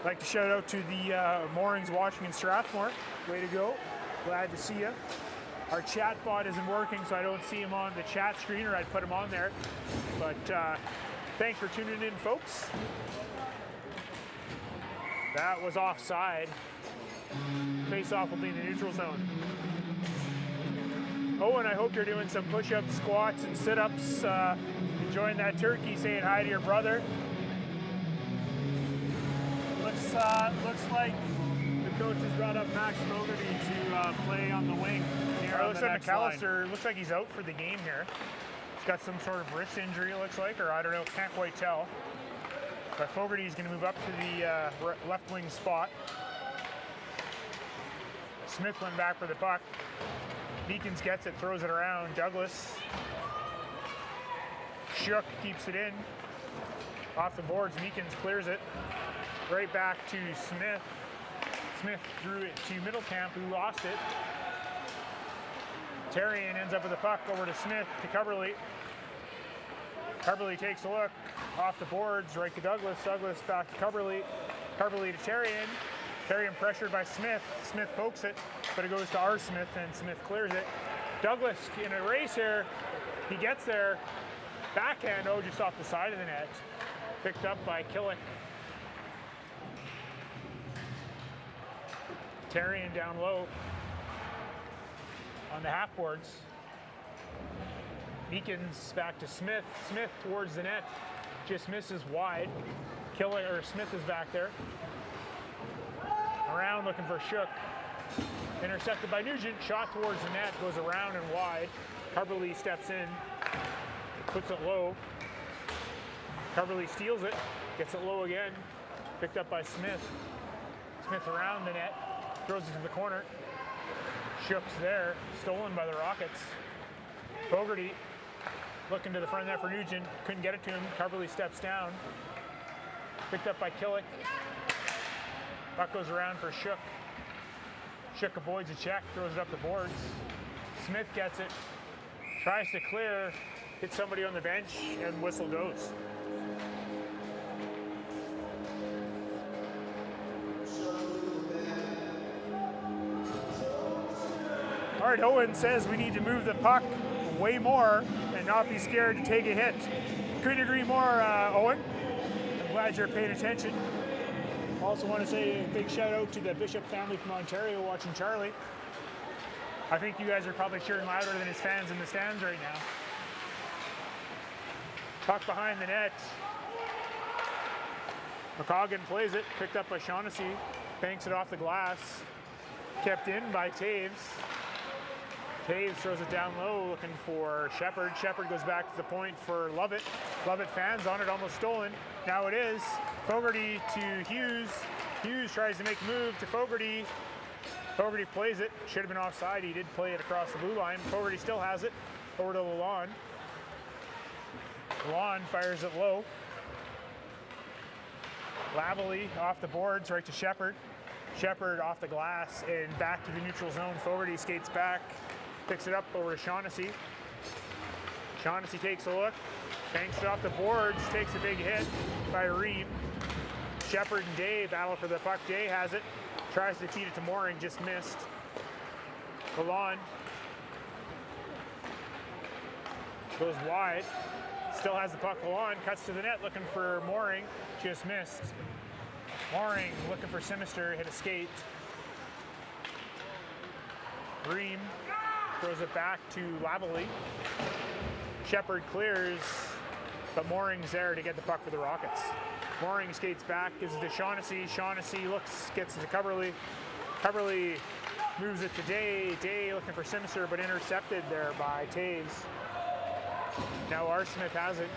Like to shout out to the Moorings watching in Strathmore. Way to go. Glad to see you. Our chat bot isn't working, so I don't see him on the chat screen, or I'd put him on there. But thanks for tuning in, folks. That was offside. Face-off will be in the neutral zone. Owen, I hope you're doing some push-ups, squats, and sit-ups. Enjoying that turkey, saying hi to your brother. Looks like the coach has brought up Max Fogarty to play on the wing. It looks like McAllister looks like he's out for the game here. He's got some sort of wrist injury, it looks like, or I don't know, can't quite tell. But Fogarty is going to move up to the left wing spot. Smith went back for the puck. Meekins gets it, throws it around. Douglas. Shook keeps it in. Off the boards, Meekins clears it. Right back to Smith. Smith threw it to Middlecamp, who lost it. Terrian ends up with the puck over to Smith, to Coverley. Coverley takes a look, off the boards, right to Douglas. Douglas back to Coverley. Coverley to Terrian. Terrian pressured by Smith. Smith pokes it, but it goes to R. Smith, and Smith clears it. Douglas in a race here. He gets there. Backhand, just off the side of the net. Picked up by Killick. Terrian down low on the half boards. Meekins back to Smith. Smith towards the net, just misses wide. Smith is back there. Around looking for Shook. Intercepted by Nugent. Shot towards the net, goes around and wide. Coverley steps in, puts it low. Coverley steals it, gets it low again. Picked up by Smith. Smith around the net, throws it to the corner. Shook's there, stolen by the Rockets. Fogarty looking to the front net for Nugent, couldn't get it to him. Coverley steps down. Picked up by Killick. Puck goes around for Shook. Shook avoids a check, throws it up the boards. Smith gets it, tries to clear, hits somebody on the bench, and whistle goes. All right, Owen says we need to move the puck way more and not be scared to take a hit. Couldn't agree more, Owen. I'm glad you're paying attention. Also want to say a big shout out to the Bishop family from Ontario watching Charlie. I think you guys are probably cheering louder than his fans in the stands right now. Puck behind the net. McCoggan plays it, picked up by Shaughnessy, banks it off the glass. Kept in by Taves. Taves throws it down low, looking for Shepard. Shepard goes back to the point for Lovett. Lovett fans on it, almost stolen. Now it is. Fogarty to Hughes. Hughes tries to make a move to Fogarty. Fogarty plays it. Should have been offside. He did play it across the blue line. Fogarty still has it. Over to Lalonde. Lalonde fires it low. Lavalley off the boards, right to Shepard. Shepard off the glass and back to the neutral zone. Fogarty skates back, picks it up over to Shaughnessy. Shaughnessy takes a look, banks it off the boards, takes a big hit by Ream. Shepard and Day battle for the puck. Day has it, tries to feed it to Mooring, just missed. Lalonde goes wide, still has the puck. Lalonde cuts to the net looking for Mooring, just missed. Mooring looking for Sinister, hit a skate. Ream throws it back to Lavalley. Shepard clears, but Mooring's there to get the puck for the Rockets. Mooring skates back, gives it to Shaughnessy. Shaughnessy looks, gets it to Coverley. Coverley moves it to Day. Day looking for Sinister, but intercepted there by Taves. Now R. Smith has it.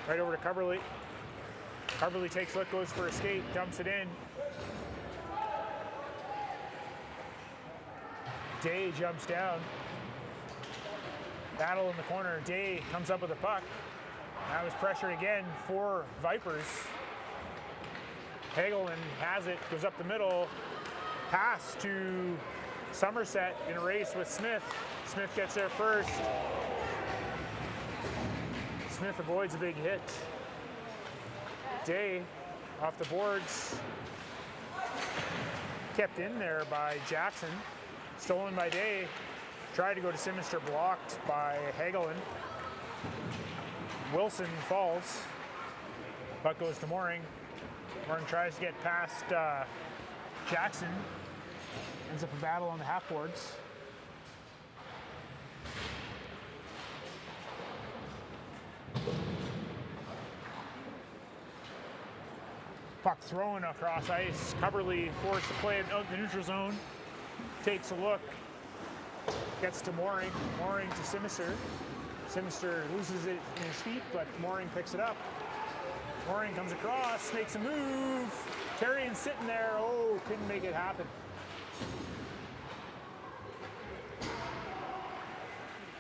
Right over to Coverley. Coverley takes a look, goes for a skate, dumps it in. Day jumps down. Battle in the corner. Day comes up with the puck. Now is pressure again for Vipers. Hagelin has it, goes up the middle. Pass to Somerset in a race with Smith. Smith gets there first. Smith avoids a big hit. Day off the boards. Kept in there by Jackson. Stolen by Day. Tried to go to Sinister, blocked by Hagelin. Wilson falls. Puck goes to Mooring. Mooring tries to get past Jackson. Ends up a battle on the half boards. Puck thrown across ice. Coverly forced to play it out in the neutral zone. Takes a look. Gets to Mooring. Mooring to Simister. Simister loses it in his feet, but Mooring picks it up. Mooring comes across, makes a move. Terrian's sitting there. Oh, couldn't make it happen.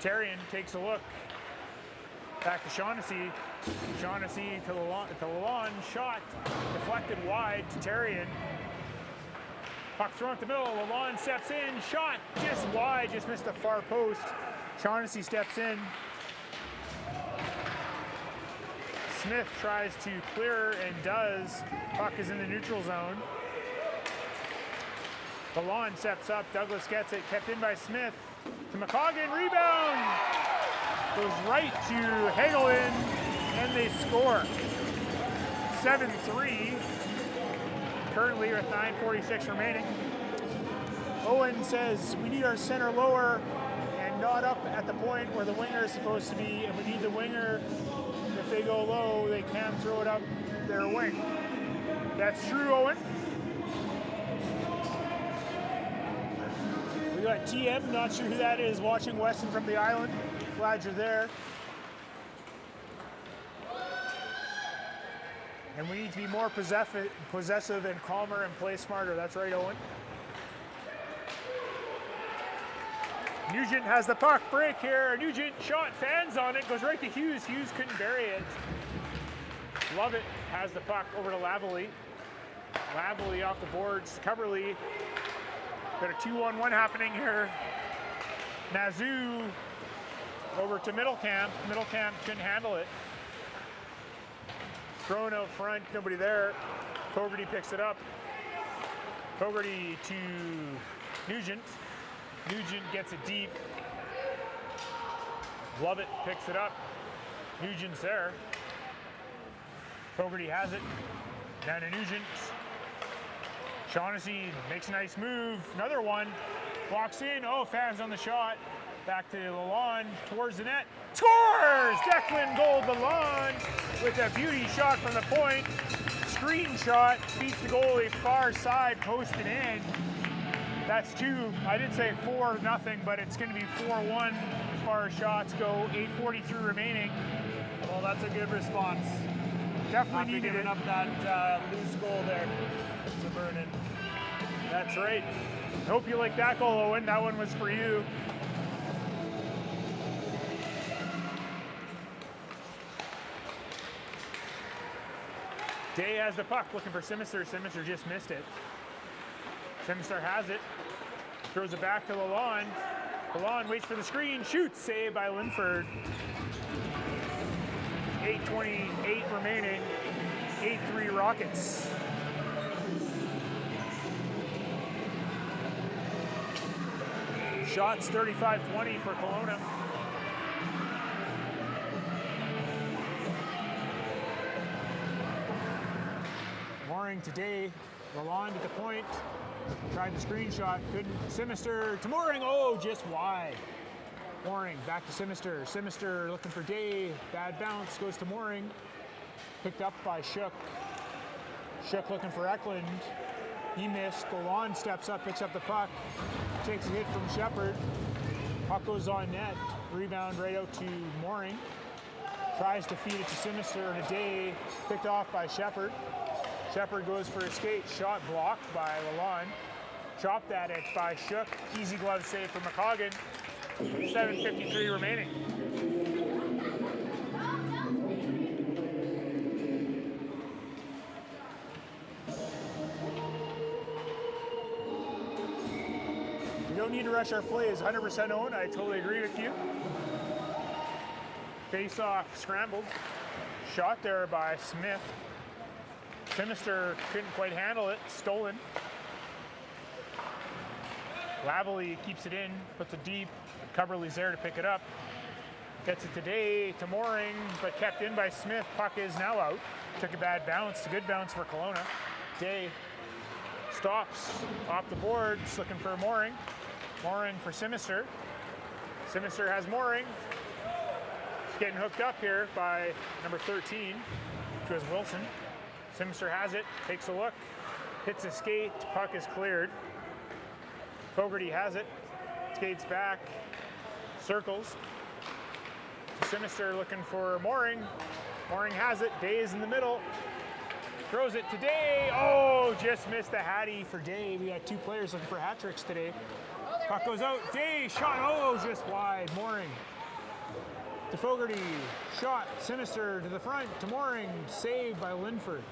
Terrian takes a look. Back to Shaughnessy. Shaughnessy to Lalonde. Shot deflected wide to Terrian. Puck thrown at the middle. Lalonde steps in. Shot just wide. Just missed the far post. Shaughnessy steps in. Smith tries to clear and does. Puck is in the neutral zone. Lalonde steps up. Douglas gets it. Kept in by Smith. To McCoggan. Rebound. Goes right to Hagelin, and they score. 7-3. Currently with 9:46 remaining. Owen says we need our center lower and not up at the point where the winger is supposed to be, and we need the winger, if they go low, they can throw it up their wing. That's true, Owen. We got TM, not sure who that is, watching Weston from the island. Glad you're there. And we need to be more possessive and calmer and play smarter. That's right, Owen. Nugent has the puck. Break here. Nugent shot, fans on it, goes right to Hughes. Hughes couldn't bury it. Lovett has the puck over to Lavalley. Lavalley off the boards. Coverly. Got a 2-on-1 happening here. Nazoo over to Middlecamp. Middlecamp couldn't handle it. Thrown out front, nobody there. Fogarty picks it up. Fogarty to Nugent. Nugent gets it deep. Lovett picks it up. Nugent's there. Fogarty has it. Down to Nugent. Shaughnessy makes a nice move. Another one. Walks in. Oh, fans on the shot. Back to Lalonde towards the net. Scores! Declan Gold Lalonde with a beauty shot from the point. Screen shot. Beats the goalie far side, posted in. That's two. I did say 4-0, but it's going to be 4-1 as far as shots go. 8:43 remaining. Well, that's a good response. Definitely needed it. Up that loose goal there to Vernon. That's right. Hope you like that goal, Owen. That one was for you. Day has the puck, looking for Simister. Simister just missed it. Simister has it. Throws it back to Lalonde. Lalonde waits for the screen. Shoots. Saved by Linford. 8:28 remaining. 8-3 Rockets. Shots 35-20 for Kelowna. Mooring today. Lalonde at the point. Tried the screenshot, couldn't. Simister to Mooring. Oh, just wide. Mooring back to Simister. Simister looking for Day. Bad bounce, goes to Mooring. Picked up by Shook. Shook looking for Eklund. He missed. Lalonde steps up, picks up the puck. Takes a hit from Shepard. Puck goes on net. Rebound right out to Mooring. Tries to feed it to Simister, and a Day picked off by Shepard. Shepard goes for a skate. Shot blocked by Lalonde. Chopped at it by Shook. Easy glove save for McCoggan. 7:53 remaining. We don't need to rush our plays. 100% owned. I totally agree with you. Face off scrambled. Shot there by Smith. Simister couldn't quite handle it. Stolen. Lavallee keeps it in, puts it deep. Coverley's there to pick it up. Gets it today to Mooring, but kept in by Smith. Puck is now out. Took a bad bounce. It's a good bounce for Kelowna. Day stops off the boards, looking for Mooring. Mooring for Simister. Simister has Mooring. He's getting hooked up here by number 13, which was Wilson. Simister has it, takes a look, hits a skate, puck is cleared. Fogarty has it, skates back, circles. Simister looking for Mooring. Mooring has it, Day is in the middle. Throws it to Day. Oh, just missed the hattie for Day. We got two players looking for hat tricks today. Puck goes out, Day, shot, oh, just wide. Mooring to Fogarty, shot, Simister to the front, to Mooring, saved by Linford.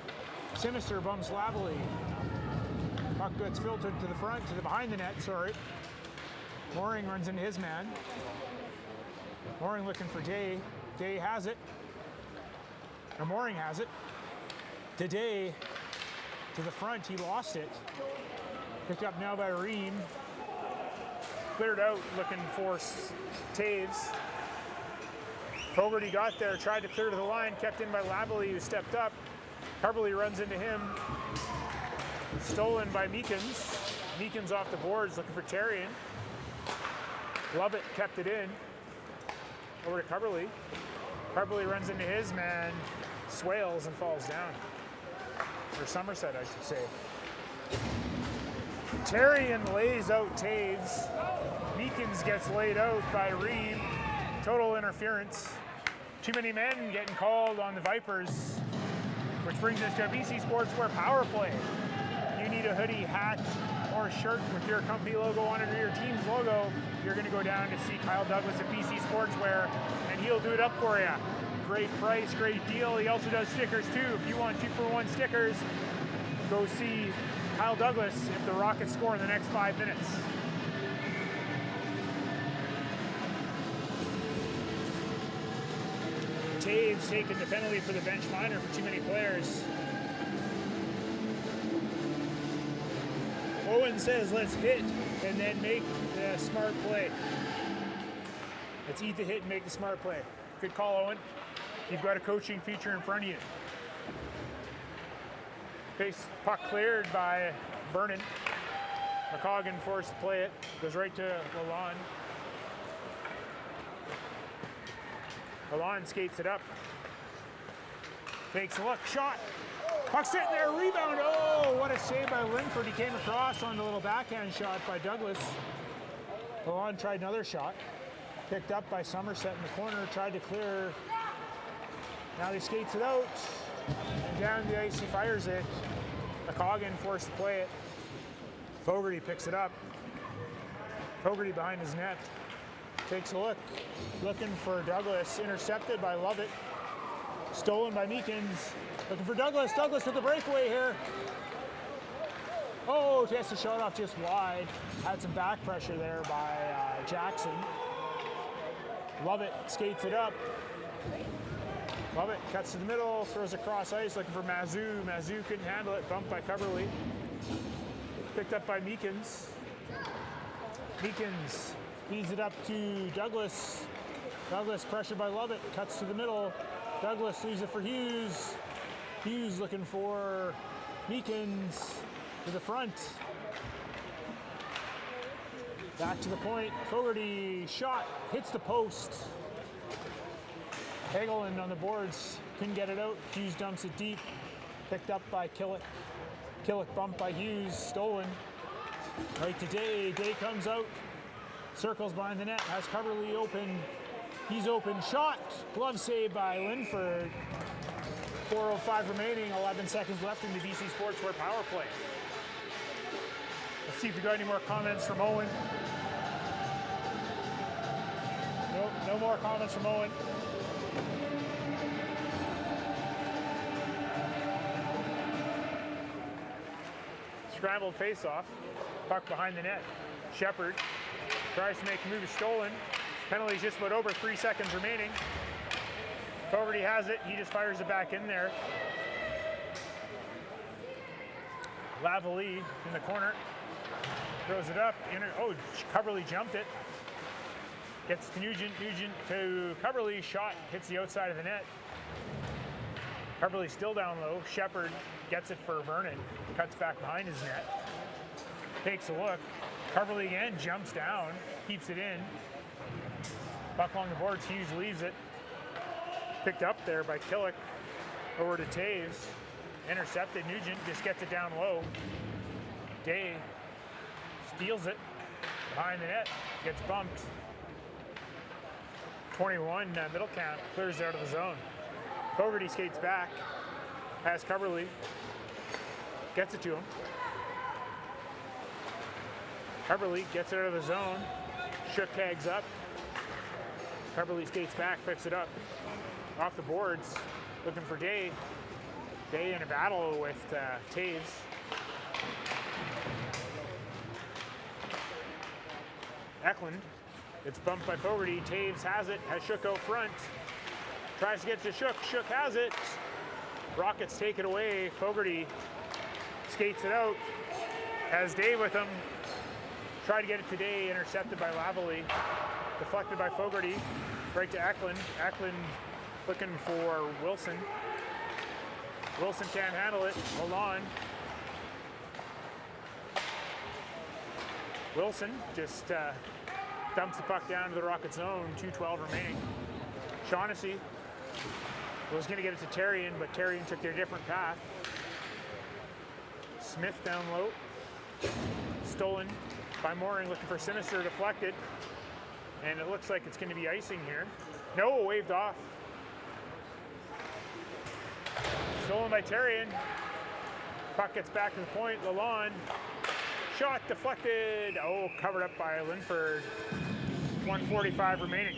Simister bumps Lavallee. Puck gets filtered to the front, to the behind the net, sorry. Mooring runs into his man. Mooring looking for Day. Day has it. Or Mooring has it. To Day, to the front, he lost it. Picked up now by Ream. Cleared out, looking for Taves. Fogarty got there, tried to clear to the line, kept in by Lavallee, who stepped up. Coverley runs into him. Stolen by Meekins. Meekins off the boards, looking for Terrian. Lovett kept it in. Over to Coverley. Coverley runs into his man, swales and falls down. Or Somerset, I should say. Terrian lays out Taves. Meekins gets laid out by Reed. Total interference. Too many men getting called on the Vipers, which brings us to a BC Sportswear power play. You need a hoodie, hat, or a shirt with your company logo on it or your team's logo, you're going to go down to see Kyle Douglas at BC Sportswear, and he'll do it up for you. Great price, great deal. He also does stickers too. If you want 2-for-1 stickers, go see Kyle Douglas if the Rockets score in the next 5 minutes. Taves taking the penalty for the bench minor for too many players. Owen says, let's hit and then make the smart play. Let's eat the hit and make the smart play. Good call, Owen. You've got a coaching feature in front of you. Face puck cleared by Vernon. McCoggan forced to play it. Goes right to Lalonde. Lalonde skates it up. Takes a look, shot. Puck sitting there, rebound. Oh, what a save by Linford. He came across on the little backhand shot by Douglas. Lalonde tried another shot. Picked up by Somerset in the corner, tried to clear. Now he skates it out. And down the ice, he fires it. McCoggan forced to play it. Fogarty picks it up. Fogarty behind his net. Takes a look. Looking for Douglas. Intercepted by Lovett. Stolen by Meekins. Looking for Douglas. Douglas with the breakaway here. Oh, takes a shot off just wide. Had some back pressure there by Jackson. Lovett skates it up. Lovett cuts to the middle, throws across ice, looking for Mazoo. Mazoo couldn't handle it, bumped by Coverley. Picked up by Meekins. Meekins feeds it up to Douglas. Douglas pressured by Lovett, cuts to the middle. Douglas leaves it for Hughes. Hughes looking for Meekins to the front. Back to the point. Fogarty shot, hits the post. Hagelin on the boards, couldn't get it out. Hughes dumps it deep. Picked up by Killick. Killick bumped by Hughes, stolen. Right to Day. Day comes out. Circles behind the net, has Coverley open. He's open, shot. Glove save by Linford. 4:05 remaining, 11 seconds left in the BC Sportswear power play. Let's see if we got any more comments from Owen. No more comments from Owen. Scrambled face-off. Puck behind the net. Shepard tries to make a move, stolen. Penalty's just about over, 3 seconds remaining. Fogarty has it, he just fires it back in there. Lavallee in the corner. throws it up. Coverly jumped it. Gets to Nugent. Nugent to Coverly. Shot hits the outside of the net. Coverly still down low. Shepard gets it for Vernon. Cuts back behind his net. Takes a look. Coverly again jumps down. Keeps it in. Puck along the boards. Hughes leaves it. Picked up there by Killick. Over to Taves. Intercepted. Nugent just gets it down low. Day steals it behind the net. Gets bumped. 21 Middlecamp clears out of the zone. Fogarty skates back. Has Coverly. Gets it to him. Coverly gets it out of the zone. Shook tags up. Coverly skates back, picks it up. Off the boards, looking for Day. Day in a battle with Taves. Eklund. It's bumped by Fogarty. Taves has it, has Shook out front. Tries to get to Shook. Shook has it. Rockets take it away. Fogarty skates it out. Has Day with him. Tried to get it today. Intercepted by Lavalley. Deflected by Fogarty. Right to Eklund. Eklund looking for Wilson. Wilson can't handle it. Hold on. Wilson just dumps the puck down to the Rocket zone. 2:12 remaining. Shaughnessy was going to get it to Terrian, but Terrian took their different path. Smith down low. Stolen by Mooring, looking for Sinister, deflected. And it looks like it's going to be icing here. No, waved off. Stolen by Terrian. Puck gets back to the point. Lalonde. Shot deflected. Oh, covered up by Linford. 1:45 remaining.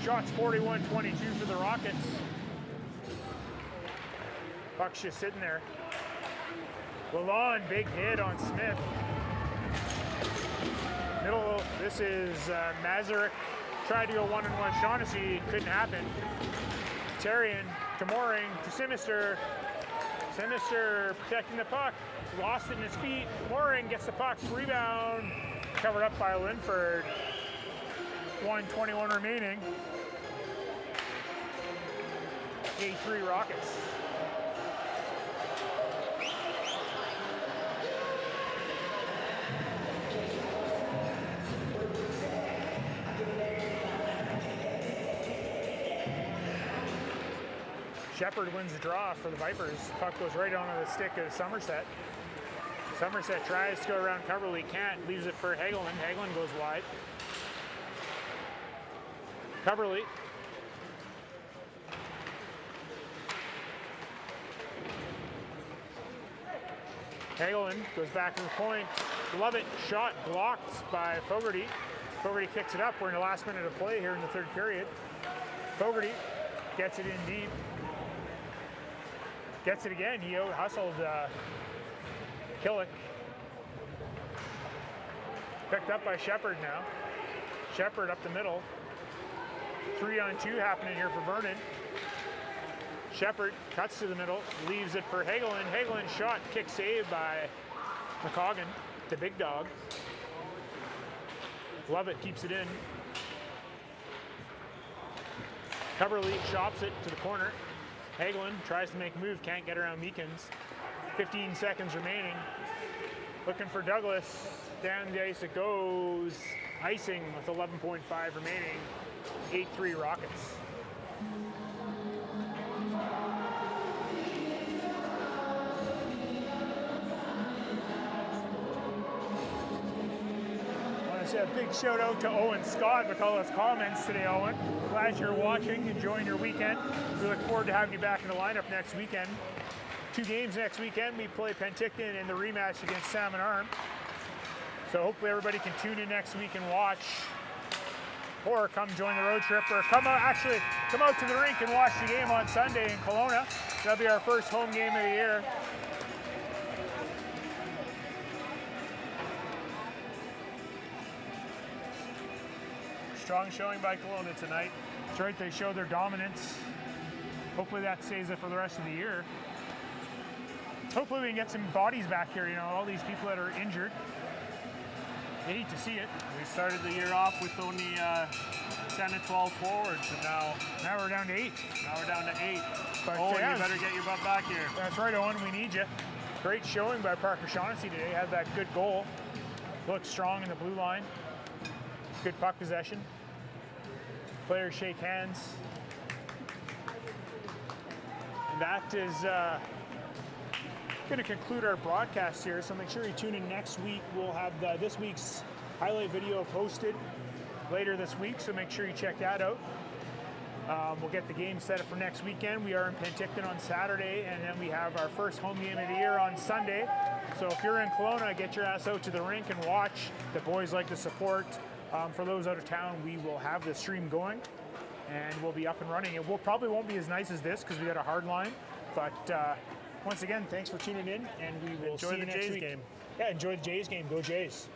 Shots 41-22 for the Rockets. Puck's just sitting there. Lalonde, big hit on Smith. Middle, this is Masaryk. Tried to go one-on-one. Shaughnessy, couldn't happen. Terrian to Mooring, to Sinister. Sinister protecting the puck. Lost it in his feet. Mooring gets the puck. Rebound. Covered up by Linford. 1:21 remaining. 8-3 Rockets. Shepard wins the draw for the Vipers. Puck goes right onto the stick of Somerset. Somerset tries to go around Coverly, can't, leaves it for Hagelin. Hagelin goes wide. Coverly. Hagelin goes back to the point. Lovett shot blocked by Fogarty. Fogarty kicks it up. We're in the last minute of play here in the third period. Fogarty gets it in deep. Gets it again. He out-hustled Killick. Picked up by Shepard now. Shepard up the middle. 3-on-2 happening here for Vernon. Shepard cuts to the middle, leaves it for Hagelin. Hagelin shot, kick saved by McCoggan, the big dog. Lovett keeps it in. Coverly chops it to the corner. Hagelin tries to make a move, can't get around Meekins. 15 seconds remaining. Looking for Douglas. Down the ice it goes. Icing with 11.5 remaining. 8-3 Rockets. Say a big shout out to Owen Scott with all his comments today, Owen. Glad you're watching, enjoying your weekend. We look forward to having you back in the lineup next weekend. 2 games next weekend. We play Penticton in the rematch against Salmon Arm. So hopefully everybody can tune in next week and watch, or come join the road trip, or come out to the rink and watch the game on Sunday in Kelowna. That'll be our first home game of the year. strong showing by Kelowna tonight. That's right, they showed their dominance. Hopefully that stays it for the rest of the year. Hopefully we can get some bodies back here, you know, all these people that are injured. I hate to see it. We started the year off with only 10 to 12 forwards, and Now we're down to 8. now we're down to 8. But, Owen, yeah, you better get your butt back here. That's right, Owen, we need you. Great showing by Parker Shaughnessy today. Had that good goal. Looked strong in the blue line. Good puck possession. Players shake hands. And that is going to conclude our broadcast here. So make sure you tune in next week. We'll have this week's highlight video posted later this week, so make sure you check that out. We'll get the game set up for next weekend. We are in Penticton on Saturday, and then we have our first home game of the year on Sunday. So if you're in Kelowna, get your ass out to the rink and watch. The boys like the support. For those out of town, we will have the stream going, and we'll be up and running. It probably won't be as nice as this because we got a hard line, but once again, thanks for tuning in, and we will Enjoy see you the next Jays week. game. Yeah, enjoy the Jays game. Go Jays.